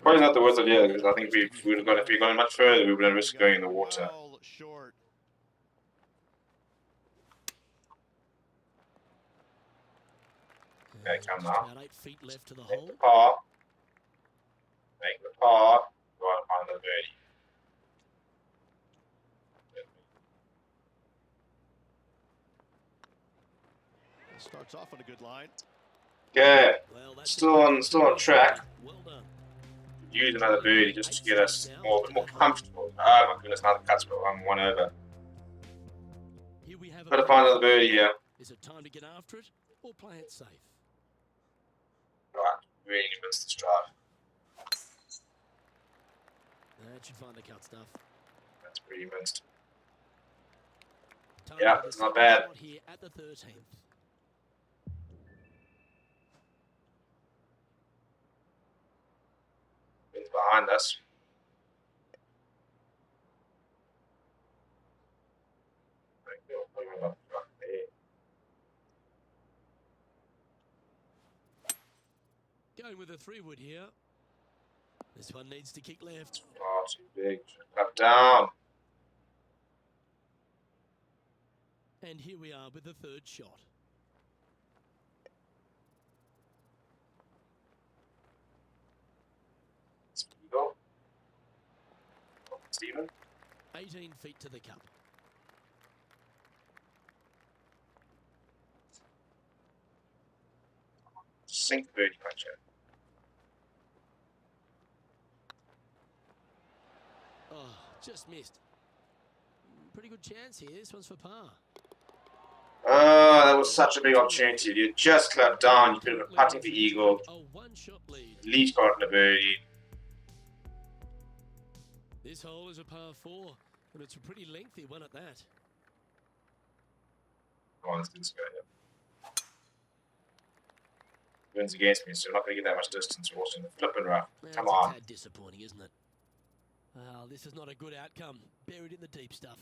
[SPEAKER 1] Probably not the worst idea, because I think if we would have gone, if we'd gone much further, we would have risked going in the water.
[SPEAKER 3] Well short.
[SPEAKER 1] Okay, come
[SPEAKER 2] Just
[SPEAKER 1] now.
[SPEAKER 2] about 8 feet left to the
[SPEAKER 1] Make
[SPEAKER 2] hole.
[SPEAKER 1] the par. Make the par. Go on, find the birdie.
[SPEAKER 3] Starts off on a good line.
[SPEAKER 1] Okay,
[SPEAKER 2] Well, that's
[SPEAKER 1] still on track.
[SPEAKER 2] Well done.
[SPEAKER 1] Use another birdie just to get us a bit more comfortable. Oh my goodness, now the cut's I'm 1 over.
[SPEAKER 2] Here we have
[SPEAKER 1] Gotta find another birdie here.
[SPEAKER 2] Is it time to get after it or play it safe?
[SPEAKER 1] Right, really missed this drive.
[SPEAKER 2] That should find the cut stuff.
[SPEAKER 1] That's pretty missed.
[SPEAKER 2] Time
[SPEAKER 1] Yeah,
[SPEAKER 2] for the
[SPEAKER 1] it's not
[SPEAKER 2] second
[SPEAKER 1] bad.
[SPEAKER 2] shot here at the 13th.
[SPEAKER 1] Wind's behind us.
[SPEAKER 2] Going with a 3-wood here. This one needs to kick left.
[SPEAKER 1] Oh, too big. Up, down.
[SPEAKER 2] And here we are with the 3rd shot.
[SPEAKER 1] Go. Stephen.
[SPEAKER 2] 18 feet to the cup.
[SPEAKER 1] Sink the birdie puncher.
[SPEAKER 2] Oh, just missed. Pretty good chance here. This one's for par.
[SPEAKER 1] Oh, that was such a big opportunity. You just clapped down. You could have been putting the eagle.
[SPEAKER 2] A 1-shot lead.
[SPEAKER 1] At least got the birdie.
[SPEAKER 2] This hole is a par 4, and it's a pretty lengthy one at that.
[SPEAKER 1] Come on, let's do this guy here. Wind's against me, so we're not going to get that much distance. We're watching the flipping rough. Come
[SPEAKER 2] That's
[SPEAKER 1] on.
[SPEAKER 2] a tad disappointing, isn't it? Well, this is not a good outcome. Buried in the deep stuff.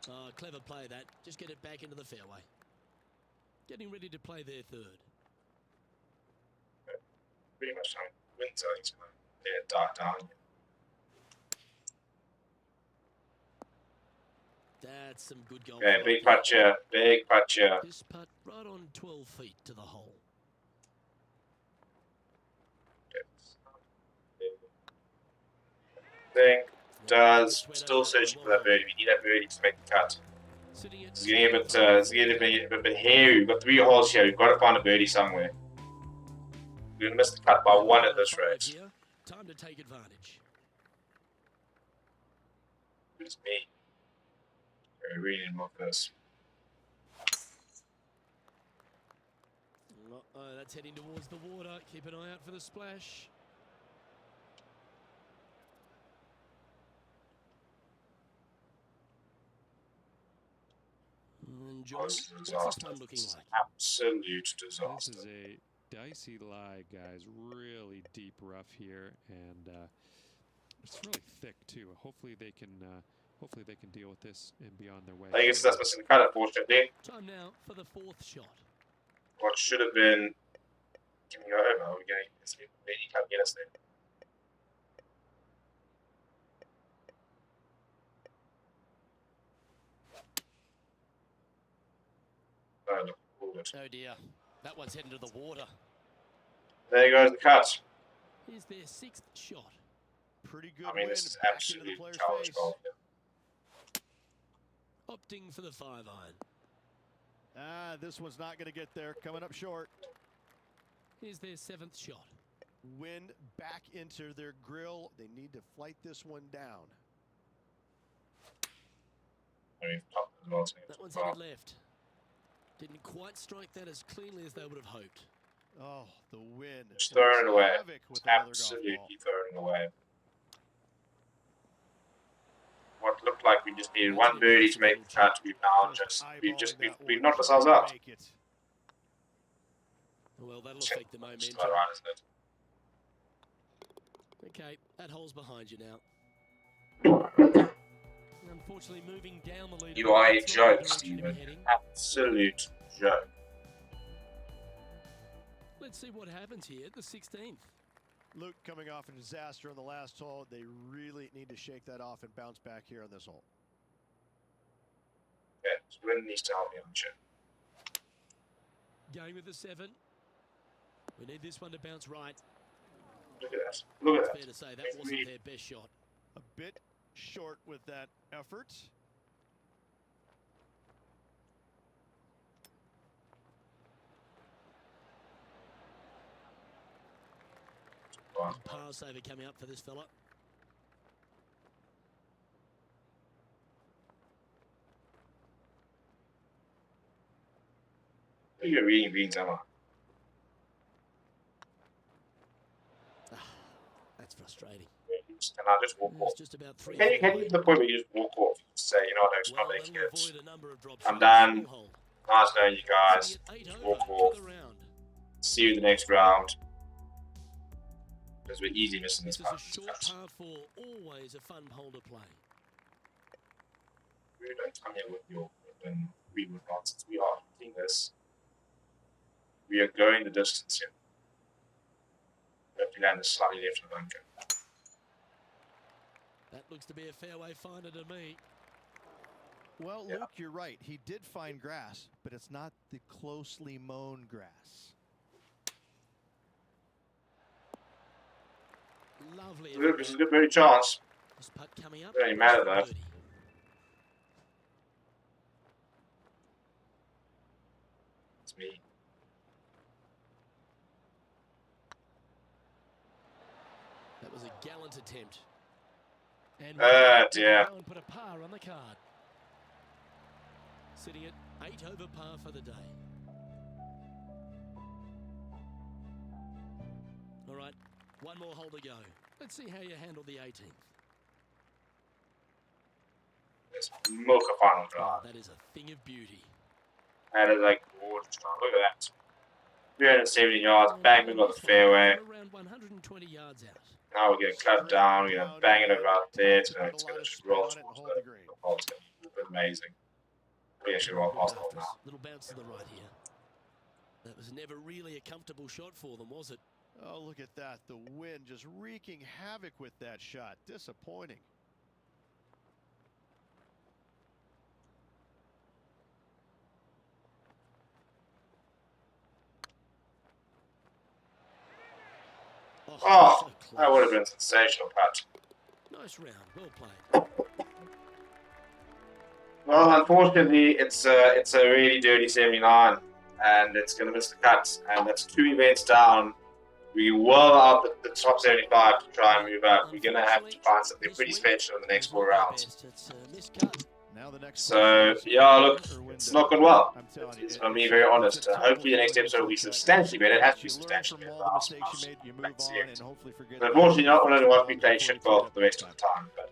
[SPEAKER 2] Oh, clever play that. Just get it back into the fairway. Getting ready to play their 3rd.
[SPEAKER 1] Pretty much time. Wind's going to die down.
[SPEAKER 2] That's some good golf.
[SPEAKER 1] Okay, big putt here. Big putt here.
[SPEAKER 2] This putt right on 12 feet to the hole.
[SPEAKER 1] Thing does still searching for that birdie. We need that birdie to make the cut. It's getting a bit hairy. We've got 3 holes here. We've got to find a birdie somewhere. We're going to miss the cut by 1 at this rate.
[SPEAKER 2] Time to take advantage.
[SPEAKER 1] It's me. I really need more for this.
[SPEAKER 2] That's heading towards the water. Keep an eye out for the splash. And John, what's this one looking like?
[SPEAKER 1] Absolute disaster.
[SPEAKER 4] This is a dicey lie, guys. Really deep rough here, and it's really thick too. Hopefully they can deal with this and be on their way.
[SPEAKER 1] I think it's that's missing the cut, unfortunately.
[SPEAKER 2] Time now for the 4th shot.
[SPEAKER 1] What should have been. Can we go over? We're going to see if he can't get us there.
[SPEAKER 2] Oh dear, that one's heading to the water.
[SPEAKER 1] There goes the cut.
[SPEAKER 2] Here's their 6th shot.
[SPEAKER 3] Pretty good.
[SPEAKER 1] I mean, this is absolutely challenge golf.
[SPEAKER 2] Opting for the 5-iron.
[SPEAKER 3] Ah, this one's not going to get there. Coming up short.
[SPEAKER 2] Here's their 7th shot.
[SPEAKER 3] Wind back into their grill. They need to flight this one down.
[SPEAKER 2] That one's headed left. Didn't quite strike that as cleanly as they would have hoped.
[SPEAKER 3] Oh, the wind.
[SPEAKER 1] Just throwing it away. Absolutely throwing it away. What looked like we just needed 1 birdie to make the cut. We've knocked ourselves out.
[SPEAKER 2] Well, that'll affect the momentum.
[SPEAKER 1] Right, isn't it?
[SPEAKER 2] Okay, that hole's behind you now. Unfortunately, moving down the lead.
[SPEAKER 1] You are a joke, Steven. Absolute joke.
[SPEAKER 2] Let's see what happens here at the 16th.
[SPEAKER 3] Luke coming off a disaster on the last hole. They really need to shake that off and bounce back here on this hole.
[SPEAKER 1] Yeah, Swin needs to help me on shit.
[SPEAKER 2] Going with the 7. We need this one to bounce right.
[SPEAKER 1] Look at that. Look at that.
[SPEAKER 2] Fair to say that wasn't their best shot.
[SPEAKER 3] A bit short with that effort.
[SPEAKER 2] Par saver coming up for this fella.
[SPEAKER 1] You're reading beans, Emma.
[SPEAKER 2] That's frustrating.
[SPEAKER 1] Can I just walk off?
[SPEAKER 2] Just about 3.
[SPEAKER 1] Can you get to the point where you just walk off? Say, you know what, it's not making it. I'm done. Nice knowing you guys. Just walk off. See you in the next round. Because we're easy missing this one.
[SPEAKER 2] This is a short par 4, always a fun hole to play.
[SPEAKER 1] We don't come here with your Greenwood nonsense. We are hitting this. We are going the distance here. We have to land this slightly left of the bunker.
[SPEAKER 2] That looks to be a fairway finder to me.
[SPEAKER 3] Well, yeah. Luke, you're right. He did find grass, but it's not the closely mown grass.
[SPEAKER 2] Lovely.
[SPEAKER 1] This is a good birdie chance.
[SPEAKER 2] This putt coming up.
[SPEAKER 1] Doesn't matter though. It's me.
[SPEAKER 2] That was a gallant attempt. And
[SPEAKER 1] dear.
[SPEAKER 2] go and put a par on the card. Sitting at 8 over par for the day. All right, one more hole to go. Let's see how you handle the 18th.
[SPEAKER 1] Let's milk a final drive.
[SPEAKER 2] That is a thing of beauty.
[SPEAKER 1] That is like gorgeous drive. Look at that. 370 yards, bang middle of the fairway.
[SPEAKER 2] Around 120 yards out.
[SPEAKER 1] Now we're getting cut down, we're going to bang it over out there, it's going to just roll towards the hole. It's going to be amazing. We actually roll past the hole now.
[SPEAKER 2] Little bounce to the right here. That was never really a comfortable shot for them, was it?
[SPEAKER 3] Oh, look at that. The wind just wreaking havoc with that shot. Disappointing.
[SPEAKER 1] Oh,
[SPEAKER 2] so
[SPEAKER 1] that would have
[SPEAKER 2] close.
[SPEAKER 1] been a sensational putt.
[SPEAKER 2] Nice round. Well played.
[SPEAKER 1] Well, unfortunately, it's a really dirty 79, and it's going to miss the cut, and that's 2 events down. We well out the top 75 to try and move up. We're going to have to find something pretty special in the next 4 rounds.
[SPEAKER 2] It's a miscut.
[SPEAKER 3] Now the next
[SPEAKER 1] So,
[SPEAKER 3] question is
[SPEAKER 1] yeah,
[SPEAKER 3] win
[SPEAKER 1] look,
[SPEAKER 3] or win
[SPEAKER 1] it's
[SPEAKER 3] down.
[SPEAKER 1] not gone well.
[SPEAKER 3] I'm telling you,
[SPEAKER 1] It's going to be very honest. Hopefully, the next episode will be substantially better. It has to be substantially better.
[SPEAKER 3] You move on and hopefully forget.
[SPEAKER 1] But unfortunately, not only watch me play shit golf for the rest of the time. But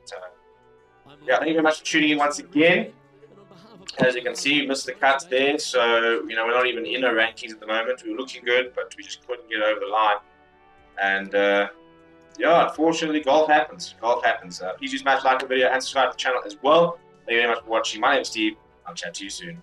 [SPEAKER 1] yeah, thank you very much for tuning in once again. As you can see, we missed the cuts there, so we're not even in our rankings at the moment. We were looking good, but we just couldn't get over the line. And yeah, unfortunately, golf happens. Golf happens. Please do smash like the video and subscribe to the channel as well. Thank you very much for watching. My name is Steve. I'll chat to you soon.